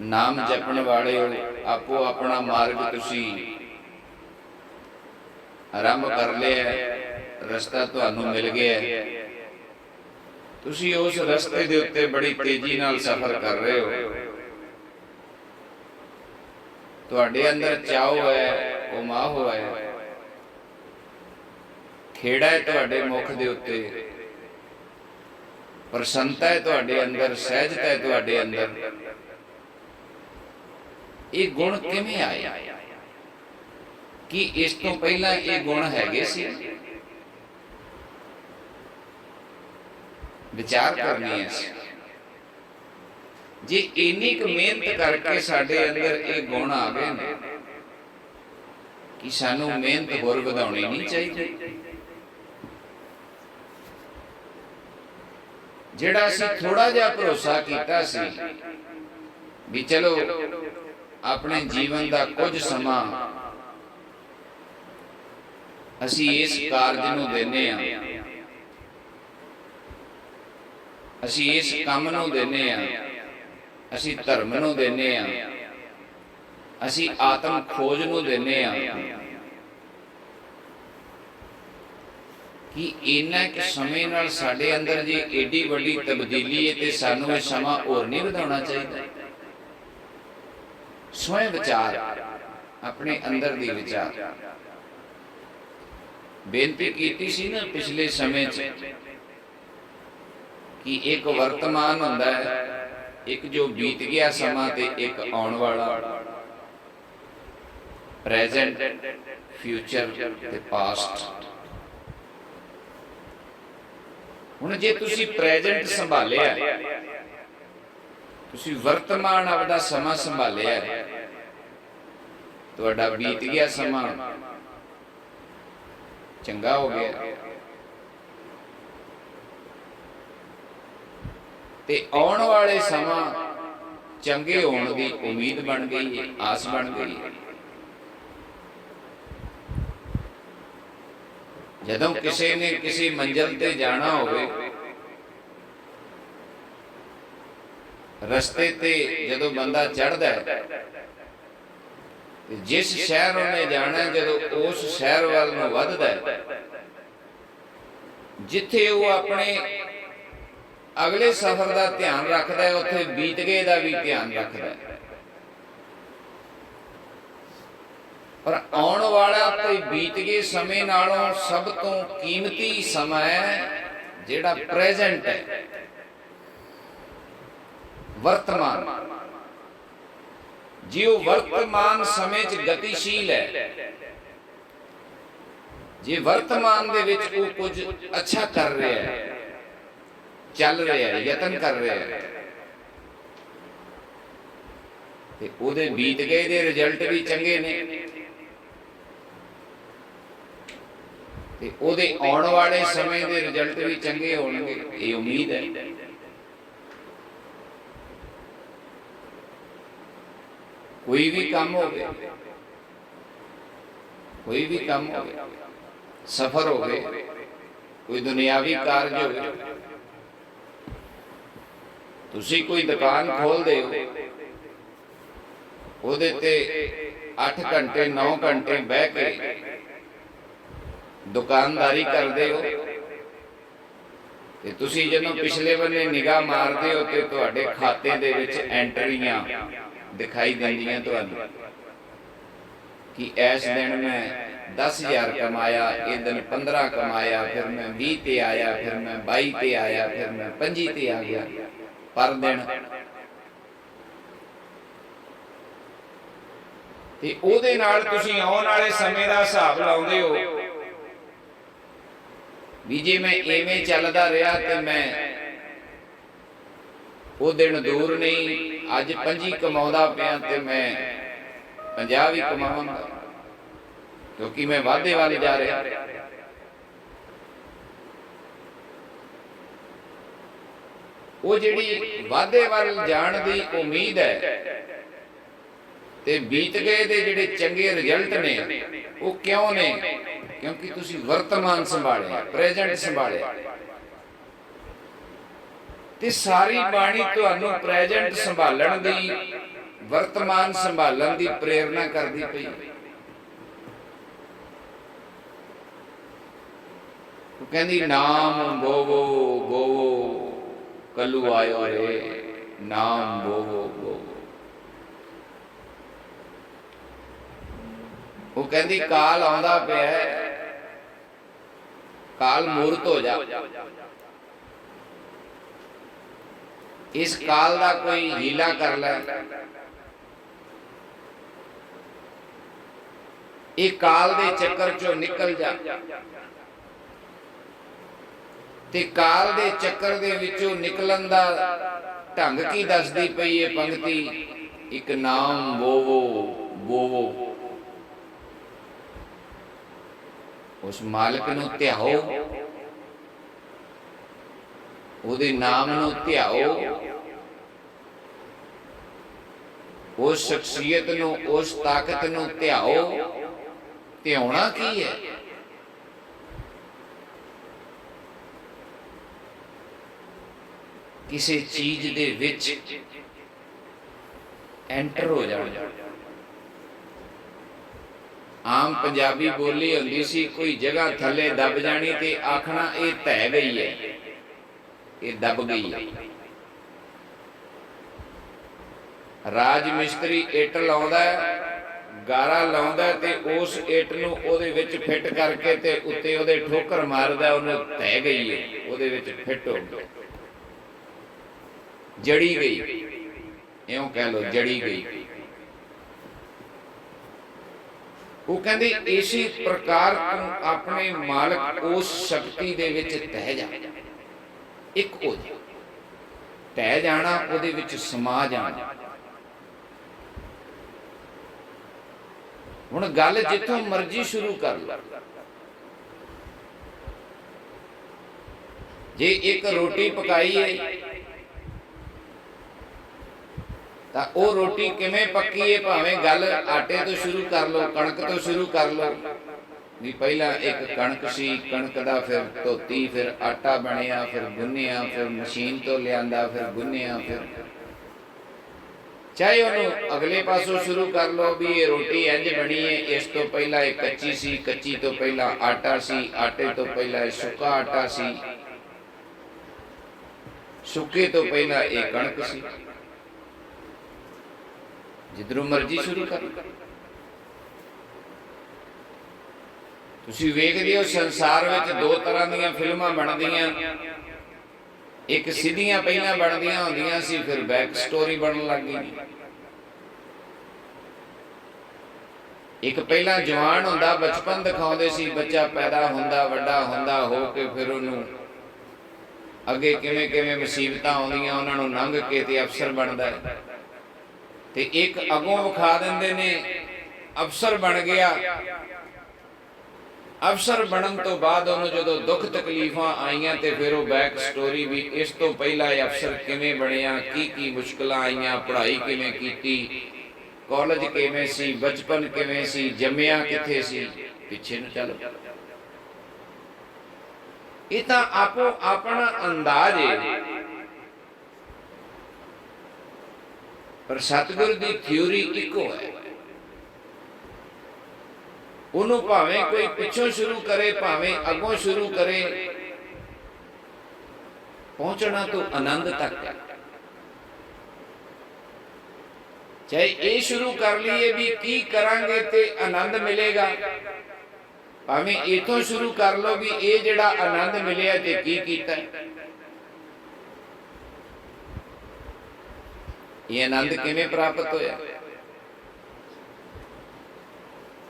नाम जपण वाले हो, आपो अपना मार्ग तुसी आरंभ कर लिया, रस्ता तुहानू मिल गया, तुसी उस रस्ते दे उत्ते बड़ी तेजी नाल सफर कर रहे हो। ਤੁਹਾਡੇ ਅੰਦਰ ਚਾਉ ਹੈ, ਉਹ ਮਾਹੋ ਹੈ। ਖੇੜਾ ਹੈ ਤੁਹਾਡੇ ਮੁਖ ਦੇ ਉੱਤੇ, ਪ੍ਰਸੰਨਤਾ ਹੈ ਤੁਹਾਡੇ ਅੰਦਰ, ਸਹਿਜਤਾ ਹੈ ਤੁਹਾਡੇ ਅੰਦਰ। ਇਹ ਗੁਣ ਕਿਵੇਂ ਆਏ? ਕਿ ਇਸ ਤੋਂ ਪਹਿਲਾਂ ਇਹ ਗੁਣ ਹੈਗੇ ਸੀ? ਵਿਚਾਰ ਕਰਨੀ ਹੈ। ਜੇ ਇੰਨੀ ਕੁ ਮਿਹਨਤ ਕਰਕੇ ਸਾਡੇ ਅੰਦਰ ਇਹ ਗੁਣ ਆ ਗਏ ਨੇ, ਕਿ ਸਾਨੂੰ ਮਿਹਨਤ ਹੋਰ ਵਧਾਉਣੀ ਨਹੀਂ ਚਾਹੀਦੀ। ਜਿਹੜਾ ਅਸੀਂ ਥੋੜਾ ਜਿਹਾ ਭਰੋਸਾ ਕੀਤਾ ਸੀ ਵੀ ਚਲੋ ਆਪਣੇ ਜੀਵਨ ਦਾ ਕੁਝ ਸਮਾਂ ਅਸੀਂ ਇਸ ਕਾਰਜ ਨੂੰ ਦਿੰਦੇ ਹਾਂ, ਅਸੀਂ ਇਸ ਕੰਮ ਨੂੰ ਦਿੰਦੇ ਹਾਂ, ਅਸੀਂ ਧਰਮ ਨੂੰ ਦਿੰਦੇ ਹਾਂ, ਅਸੀਂ ਆਤਮ ਖੋਜ ਨੂੰ ਦਿੰਦੇ ਹਾਂ, ਕਿ ਇੰਨਾ ਕਿ ਸਮੇਂ ਨਾਲ ਸਾਡੇ ਅੰਦਰ ਜੇ ਏਡੀ ਵੱਡੀ ਤਬਦੀਲੀ ਹੈ ਤੇ ਸਾਨੂੰ ਇਹ ਸਮਾਂ ਹੋਰ ਨਹੀਂ ਵਧਾਉਣਾ ਚਾਹੀਦਾ। ਸਵੈ ਵਿਚਾਰ, ਆਪਣੇ ਅੰਦਰ ਦੀ ਵਿਚਾਰ। ਬੇਨਤੀ ਕੀਤੀ ਸੀ ਨਾ ਪਿਛਲੇ ਸਮੇਂ 'ਚ ਕਿ ਇੱਕ ਵਰਤਮਾਨ ਹੁੰਦਾ ਹੈ, ਇੱਕ ਜੋ ਬੀਤ ਗਿਆ ਸਮਾਂ ਤੇ ਇੱਕ ਆਉਣ ਵਾਲਾ, ਪ੍ਰੈਜ਼ੈਂਟ, ਫਿਊਚਰ ਤੇ ਪਾਸਟ। ਹੁਣ ਜੇ ਤੁਸੀਂ ਪ੍ਰੈਜ਼ੈਂਟ ਸੰਭਾਲਿਆ, ਤੁਸੀਂ ਵਰਤਮਾਨ ਆਪਦਾ ਸਮਾਂ ਸੰਭਾਲਿਆ, ਤੁਹਾਡਾ ਬੀਤ ਗਿਆ ਸਮਾਂ ਚੰਗਾ ਹੋ ਗਿਆ, ਤੇ ਆਉਣ ਵਾਲੇ ਸਮਾਂ ਚੰਗੇ ਹੋਣ ਦੀ ਉਮੀਦ ਬਣ ਗਈ ਹੈ, ਆਸ ਬਣ ਗਈ ਹੈ। ਜਦੋਂ ਕਿਸੇ ਨੇ ਕਿਸੇ ਮੰਜ਼ਿਲ ਤੇ ਜਾਣਾ ਹੋਵੇ, ਰਸਤੇ ਤੇ ਜਦੋਂ ਬੰਦਾ ਚੜ੍ਹਦਾ ਹੈ, ਤੇ ਜਿਸ ਸ਼ਹਿਰ ਉਹਨੇ ਜਾਣਾ, ਜਦੋਂ ਉਸ ਸ਼ਹਿਰ ਵੱਲ ਨੂੰ ਵੱਧਦਾ ਹੈ, ਜਿੱਥੇ ਉਹ ਆਪਣੇ ਅਗਲੇ ਸਫ਼ਰ ਦਾ ਧਿਆਨ ਰੱਖਦਾ ਹੈ, ਉੱਥੇ ਬੀਤ ਗਏ ਦਾ ਵੀ ਧਿਆਨ ਰੱਖਦਾ ਹੈ। ਪਰ ਆਉਣ ਵਾਲਾ ਤੇ ਬੀਤ ਗਏ ਸਮੇਂ ਨਾਲੋਂ ਸਭ ਤੋਂ ਕੀਮਤੀ ਸਮਾਂ ਹੈ ਜਿਹੜਾ ਪ੍ਰੈਜ਼ੈਂਟ ਹੈ, ਵਰਤਮਾਨ। ਜੇ ਉਹ ਵਰਤਮਾਨ ਸਮੇਂ 'ਚ ਗਤੀਸ਼ੀਲ ਹੈ, ਜੇ ਵਰਤਮਾਨ ਦੇ ਵਿੱਚ ਉਹ ਕੁਝ ਅੱਛਾ ਕਰ ਰਿਹਾ ਹੈ, ਚੱਲ ਰਿਹਾ ਹੈ, ਯਤਨ ਕਰ ਰਿਹਾ ਹੈ, ਤੇ ਉਹਦੇ ਬੀਤ ਗਏ ਦੇ ਰਿਜ਼ਲਟ ਵੀ ਚੰਗੇ ਨੇ, ਤੇ ਉਹਦੇ ਆਉਣ ਵਾਲੇ ਸਮੇਂ ਦੇ ਰਿਜ਼ਲਟ ਵੀ ਚੰਗੇ ਹੋਣਗੇ, ਇਹ ਉਮੀਦ ਹੈ। ਕੋਈ ਵੀ ਕੰਮ ਹੋਵੇ, ਕੋਈ ਵੀ ਕੰਮ ਹੋਵੇ, ਸਫਰ ਹੋਵੇ, ਕੋਈ ਦੁਨਿਆਵੀ ਕਾਰਜ ਹੋਵੇ, ਤੁਸੀਂ ਕੋਈ ਦੁਕਾਨ ਖੋਲਦੇ ਹੋ, ਉਹਦੇ ਤੇ 8 ਘੰਟੇ 9 ਘੰਟੇ ਬਹਿ ਕੇ ਦੁਕਾਨਦਾਰੀ ਕਰਦੇ ਹੋ, ਤੇ ਤੁਸੀਂ ਜਦੋਂ ਪਿਛਲੇ ਬੰਨੇ ਨਿਗਾਹ ਮਾਰਦੇ ਹੋ ਤੇ ਤੁਹਾਡੇ ਖਾਤੇ ਦੇ ਵਿੱਚ ਐਂਟਰੀਆਂ ਦਿਖਾਈ ਦਿੰਦੀਆਂ ਤੁਹਾਨੂੰ ਕਿ ਇਸ ਦਿਨ ਮੈਂ 10,000 ਕਮਾਇਆ, ਇਹ ਦਿਨ 15 ਕਮਾਇਆ, ਫਿਰ ਮੈਂ 20 ਤੇ ਆਇਆ, ਫਿਰ ਮੈਂ 22 ਤੇ ਆਇਆ, ਫਿਰ ਮੈਂ 25 ਤੇ ਆ ਗਿਆ ਪਰ ਦਿਨ। ਤੇ ਉਹਦੇ ਨਾਲ ਤੁਸੀਂ ਆਉਣ ਵਾਲੇ ਸਮੇਂ ਦਾ ਹਿਸਾਬ ਲਾਉਂਦੇ ਹੋ ਵੀ ਜੇ ਮੈਂ ਐਵੇਂ ਚੱਲਦਾ ਰਿਹਾ ਤੇ ਮੈਂ ਉਹ ਦਿਨ ਦੂਰ ਨਹੀਂ, ਅੱਜ 25 ਕਮਾਉਂਦਾ ਪਿਆ ਤੇ ਮੈਂ 50 ਵੀ ਕਮਾਵਾਂਗਾ, ਕਿਉਂਕਿ ਮੈਂ ਵਾਧੇ ਵੱਲ ਜਾ ਰਿਹਾ। ਉਹ ਜਿਹੜੀ ਵਾਧੇ ਵੱਲ ਜਾਣ ਦੀ ਉਮੀਦ ਹੈ ਤੇ ਬੀਤ ਗਏ ਦੇ ਜਿਹੜੇ ਚੰਗੇ ਰਿਜ਼ਲਟ ਨੇ, ਉਹ ਕਿਉਂ ਨੇ? ਕਿਉਂਕਿ ਤੁਸੀਂ ਵਰਤਮਾਨ ਸੰਭਾਲਿਆ, ਪ੍ਰੈਜ਼ੈਂਟ ਸੰਭਾਲਿਆ। ਤੇ ਸਾਰੀ ਬਾਣੀ ਤੁਹਾਨੂੰ ਪ੍ਰੈਜ਼ੈਂਟ ਸੰਭਾਲਣ ਦੀ, ਵਰਤਮਾਨ ਸੰਭਾਲਣ ਦੀ ਪ੍ਰੇਰਨਾ ਕਰਦੀ ਪਈ। ਉਹ ਕਹਿੰਦੀ ਨਾਮ ਬੋਵੋ ਬੋਵੋ ਕੱਲੂ ਆਇਓ ਰੇ, ਨਾਮ ਬੋਵੋ ਬੋਵੋ। ਉਹ ਕਹਿੰਦੀ ਕਾਲ ਆਉਂਦਾ ਪਿਆ ਹੈ, ਕਾਲ ਮੂਰਤ ਹੋ ਜਾ। ਇਸ ਕਾਲ ਦਾ ਕੋਈ ਹੀਲਾ ਕਰ ਲੈ। ਇਹ ਕਾਲ ਦੇ ਚੱਕਰ ਚੋਂ ਨਿਕਲ ਜਾ। ਤੇ ਕਾਲ ਦੇ ਚੱਕਰ ਦੇ ਵਿੱਚੋਂ ਨਿਕਲਣ ਦਾ ਢੰਗ ਕੀ ਦੱਸਦੀ ਪਈ ਹੈ ਪੰਕਤੀ? ਇੱਕ ਨਾਮ ਬੋਵੋ ਬੋਵੋ, ਉਸ ਮਾਲਕ ਨੂੰ ਧਿਆਓ, ਉਹਦੇ ਨਾਮ ਨੂੰ ਧਿਆਓ, ਉਸ ਸ਼ਖਸੀਅਤ ਨੂੰ, ਉਸ ਤਾਕਤ ਨੂੰ ਧਿਆਓ। ਧਿਆਉਣਾ ਕੀ ਹੈ? ਕਿਸੇ ਚੀਜ਼ ਦੇ ਵਿੱਚ ਐਂਟਰ ਹੋ ਜਾਣਾ। ਆਮ ਪੰਜਾਬੀ ਬੋਲੀ ਹੁੰਦੀ ਸੀ, ਕੋਈ ਜਗ੍ਹਾ ਥੱਲੇ ਦਬ ਜਾਣੀ ਤੇ ਆਖਣਾ ਇਹ ਢਹਿ ਗਈ ਹੈ, ਇਹ ਦਬ ਗਈ ਹੈ। ਰਾਜ ਮਿਸਤਰੀ ਇੱਟ ਲਾਉਂਦਾ, ਗਾਰਾ ਲਾਉਂਦਾ ਤੇ ਉਸ ਇੱਟ ਨੂੰ ਉਹਦੇ ਵਿੱਚ ਫਿੱਟ ਕਰਕੇ ਤੇ ਉੱਤੇ ਉਹਦੇ ਠੋਕਰ ਮਾਰਦਾ, ਉਹਨੂੰ ਢਹਿ ਗਈ ਹੈ, ਉਹਦੇ ਵਿੱਚ ਫਿੱਟ ਹੋ ਗਈ, ਜੜੀ ਗਈ, ਇਉਂ ਕਹਿ ਲੋ, ਜੜੀ ਗਈ। ਉਹ ਕਹਿੰਦੇ ਇਸੇ ਪ੍ਰਕਾਰ ਤੂੰ ਆਪਣੇ ਮਾਲਕ ਉਸ ਸ਼ਕਤੀ ਦੇ ਵਿੱਚ ਤਹਿ ਜਾ, ਇੱਕ ਹੋ ਜਾ। ਤਹਿ ਜਾਣਾ, ਉਹਦੇ ਵਿੱਚ ਸਮਾ ਜਾਣਾ। ਹੁਣ ਗੱਲ ਜਿੱਥੋਂ ਮਰਜ਼ੀ ਸ਼ੁਰੂ ਕਰ ਲਓ। ਜੇ ਇੱਕ ਰੋਟੀ ਪਕਾਈ ਹੈ ਤਾਂ ਉਹ ਰੋਟੀ ਕਿਵੇਂ ਪੱਕੀ ਹੈ? ਭਾਵੇਂ ਗੱਲ ਆਟੇ ਤੋਂ ਸ਼ੁਰੂ ਕਰ ਲਓ, ਕਣਕ ਤੋਂ ਸ਼ੁਰੂ ਕਰ ਲਓ। ਵੀ ਪਹਿਲਾਂ ਇੱਕ ਕਣਕ ਸੀ, ਕਣਕ ਦਾ ਫਿਰ ਧੋਤੀ, ਫਿਰ ਆਟਾ ਬਣਿਆ, ਫਿਰ ਗੁੰਨਿਆ, ਫਿਰ ਮਸ਼ੀਨ ਤੋਂ ਲਿਆਂਦਾ, ਫਿਰ ਗੁੰਨਿਆ, ਫਿਰ ਚਾਹੇ ਉਹਨੂੰ ਅਗਲੇ ਪਾਸੋਂ ਸ਼ੁਰੂ ਕਰ ਲਓ ਵੀ ਇਹ ਰੋਟੀ ਇੰਝ ਬਣੀ ਹੈ, ਇਸ ਤੋਂ ਪਹਿਲਾਂ ਇਹ ਕੱਚੀ ਸੀ, ਕੱਚੀ ਤੋਂ ਪਹਿਲਾਂ ਆਟਾ ਸੀ, ਆਟੇ ਤੋਂ ਪਹਿਲਾਂ ਇਹ ਸੁੱਕਾ ਆਟਾ ਸੀ, ਸੁੱਕੇ ਤੋਂ ਪਹਿਲਾਂ ਇਹ ਕਣਕ ਸੀ। ਜਿੱਧਰੋਂ ਮਰਜ਼ੀ ਸ਼ੁਰੂ ਕਰ। ਤੁਸੀਂ ਵੇਖਦੇ ਹੋ ਸੰਸਾਰ ਵਿੱਚ ਦੋ ਤਰ੍ਹਾਂ ਦੀਆਂ ਫਿਲਮਾਂ ਬਣਦੀਆਂ। ਇੱਕ ਸਿੱਧੀਆਂ ਪਹਿਲਾਂ ਬਣਦੀਆਂ ਹੁੰਦੀਆਂ ਸੀ, ਫਿਰ ਬੈਕ ਸਟੋਰੀ ਬਣਨ ਲੱਗ ਗਈ। ਇੱਕ ਪਹਿਲਾਂ ਜਵਾਨ ਹੁੰਦਾ, ਬਚਪਨ ਦਿਖਾਉਂਦੇ ਸੀ, ਬੱਚਾ ਪੈਦਾ ਹੁੰਦਾ, ਵੱਡਾ ਹੁੰਦਾ ਹੋ ਕੇ ਫਿਰ ਉਹਨੂੰ ਅੱਗੇ ਕਿਵੇਂ ਕਿਵੇਂ ਮੁਸੀਬਤਾਂ ਆਉਂਦੀਆਂ, ਉਹਨਾਂ ਨੂੰ ਲੰਘ ਕੇ ਤੇ ਅਫਸਰ ਬਣਦਾ ਹੈ। ਤੇ ਇੱਕ ਅੱਗੋਂ ਵਿਖਾ ਦਿੰਦੇ ਨੇ ਅਫਸਰ ਬਣ ਗਿਆ। ਅਫਸਰ ਬਣਨ ਤੋਂ ਬਾਅਦ ਉਹਨੂੰ ਜਦੋਂ ਦੁੱਖ ਤਕਲੀਫਾਂ ਆਈਆਂ ਤੇ ਫਿਰ ਉਹ ਬੈਕ ਸਟੋਰੀ ਵੀ ਇਸ ਤੋਂ ਪਹਿਲਾਂ ਇਹ ਅਫਸਰ ਕਿਵੇਂ ਬਣਿਆ, ਕੀ ਕੀ ਮੁਸ਼ਕਲਾਂ ਆਈਆਂ, ਪੜ੍ਹਾਈ ਕਿਵੇਂ ਕੀਤੀ, ਕਾਲਜ ਕਿਵੇਂ ਸੀ, ਬਚਪਨ ਕਿਵੇਂ ਸੀ, ਜੰਮਿਆ ਕਿੱਥੇ ਸੀ, ਪਿੱਛੇ ਨੂੰ ਚੱਲ। ਇਹ ਤਾਂ ਆਪੋ ਆਪਣਾ ਅੰਦਾਜ਼ ਹੈ, ਪਰ ਸਤਿਗੁਰ ਦੀ ਥਿਊਰੀ ਇੱਕੋ ਹੈ। ਉਹਨੂੰ ਭਾਵੇਂ ਕੋਈ ਪਿੱਛੋਂ ਸ਼ੁਰੂ ਕਰੇ, ਭਾਵੇਂ ਅੱਗੋਂ ਸ਼ੁਰੂ ਕਰੇ, ਪਹੁੰਚਣਾ ਤੋਂ ਆਨੰਦ ਤੱਕ ਹੈ। ਚਾਹੇ ਇਹ ਸ਼ੁਰੂ ਕਰ ਲਈਏ ਵੀ ਕੀ ਕਰਾਂਗੇ ਤੇ ਆਨੰਦ ਮਿਲੇਗਾ, ਭਾਵੇਂ ਇਥੋਂ ਸ਼ੁਰੂ ਕਰ ਲਓ ਵੀ ਇਹ ਜਿਹੜਾ ਆਨੰਦ ਮਿਲਿਆ ਤੇ ਕੀ ਕੀਤਾ। ਇਹ ਆਨੰਦ ਕਿਵੇਂ ਪ੍ਰਾਪਤ ਹੋਇਆ?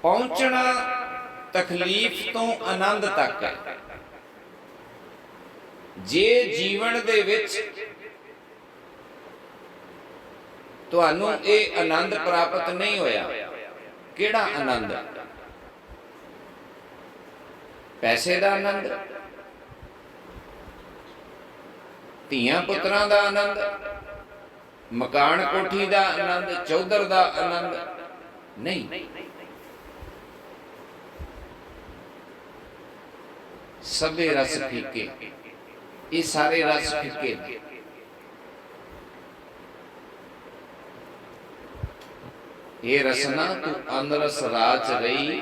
ਪਹੁੰਚਣਾ ਤਕਲੀਫ ਤੋਂ ਆਨੰਦ ਤੱਕ ਹੈ। ਜੇ ਜੀਵਨ ਦੇ ਵਿੱਚ ਤੁਹਾਨੂੰ ਇਹ ਆਨੰਦ ਪ੍ਰਾਪਤ ਨਹੀਂ ਹੋਇਆ, ਕਿਹੜਾ ਆਨੰਦ? ਪੈਸੇ ਦਾ ਆਨੰਦ, ਧੀਆਂ ਪੁੱਤਰਾਂ ਦਾ ਆਨੰਦ, ਮਕਾਨ ਕੋਠੀ ਦਾ ਆਨੰਦ, ਚੌਧਰ ਦਾ ਆਨੰਦ? ਨਹੀਂ। ਸਭੇ ਰਸ ਫੀਕੇ, ਇਹ ਸਾਰੇ ਰਸ ਫੀਕੇ ਨੇ। ਇਹ ਰਸਨਾ ਤੂੰ ਅੰਦਰਸ ਰਾਚ ਰਹੀ,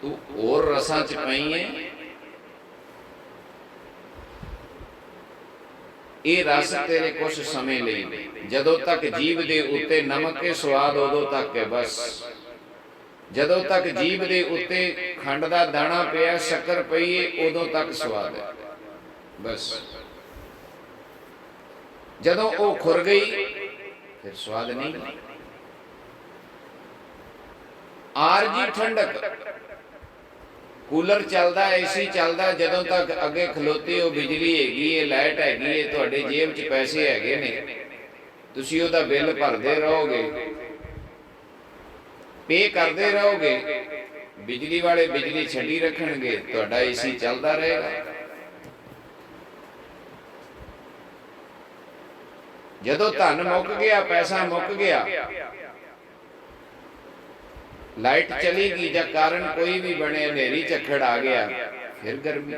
ਤੂੰ ਹੋਰ ਰਸਾਂ ਚ ਪਈ ਹੈ। ਇਹ ਰਸ ਤੇਰੇ ਕੁਛ ਸਮੇਂ ਲਈ, ਜਦੋਂ ਤੱਕ ਜੀਵ ਦੇ ਉੱਤੇ ਨਮਕ ਕੇ ਸਵਾਦ ਉਦੋਂ ਤੱਕ ਹੈ ਬਸ। ਜਦੋਂ ਤੱਕ ਜੀਭ ਦੇ ਉੱਤੇ ਖੰਡ ਦਾ ਦਾਣਾ ਪਿਆ, ਸ਼ੱਕਰ ਪਈ ਏ, ਉਦੋਂ ਤੱਕ ਸਵਾਦ ਹੈ। ਬਸ ਜਦੋਂ ਉਹ ਖੁਰ ਗਈ ਫਿਰ ਸਵਾਦ ਨਹੀਂ। ਆਰਜੀ ਠੰਡਕ, ਕੂਲਰ ਚੱਲਦਾ, ਏਸੀ ਚੱਲਦਾ, ਜਦੋਂ ਤੱਕ ਅੱਗੇ ਖਲੋਤੇ ਹੋ ਬਿਜਲੀ ਹੈਗੀ ਹੈ, ਲਾਈਟ ਹੈਗੀ ਹੈ, ਤੁਹਾਡੇ ਜੇਬ 'ਚ ਪੈਸੇ ਹੈਗੇ ਨੇ, ਤੁਸੀਂ ਉਹਦਾ ਬਿੱਲ ਭਰਦੇ ਰਹੋਗੇ, ਪੇ ਕਰਦੇ ਰਹੋਗੇ, ਬਿਜਲੀ ਵਾਲੇ ਬਿਜਲੀ ਛੱਡੀ ਰੱਖਣਗੇ, ਤੁਹਾਡਾ ਏਸੀ ਚੱਲਦਾ ਰਹੇਗਾ। ਜਦੋਂ ਧਨ ਮੁੱਕ ਗਿਆ, ਪੈਸਾ ਮੁੱਕ ਗਿਆ, ਲਾਈਟ ਚਲੀ ਗਈ ਜਾਂ ਕਾਰਨ ਕੋਈ ਵੀ ਬਣੇ, ਹਨੇਰੀ ਝੱਖੜ ਆ ਗਿਆ, ਫਿਰ ਗਰਮੀ।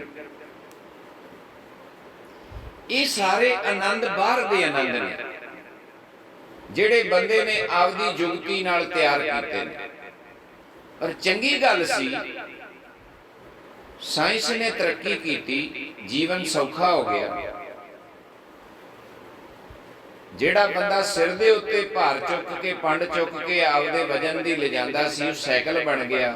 ਇਹ ਸਾਰੇ ਆਨੰਦ ਬਾਹਰ ਦੇ ਆਨੰਦ ਨੇ, ਜਿਹੜੇ ਬੰਦੇ ਨੇ ਆਪਦੀ ਜੁਗਤੀ ਨਾਲ ਤਿਆਰ ਕੀਤੇ ਨੇ। ਪਰ ਚੰਗੀ ਗੱਲ ਸੀ, ਸਾਇੰਸ ਨੇ ਤਰੱਕੀ ਕੀਤੀ, ਜੀਵਨ ਸੌਖਾ ਹੋ ਗਿਆ। ਜਿਹੜਾ ਬੰਦਾ ਸਿਰ ਦੇ ਉੱਤੇ ਭਾਰ ਚੁੱਕ ਕੇ, ਪੰਡ ਚੁੱਕ ਕੇ ਆਪਦੇ ਵਜਨ ਦੀ ਲਿਜਾਂਦਾ ਸੀ, ਉਹ ਸਾਈਕਲ ਬਣ ਗਿਆ,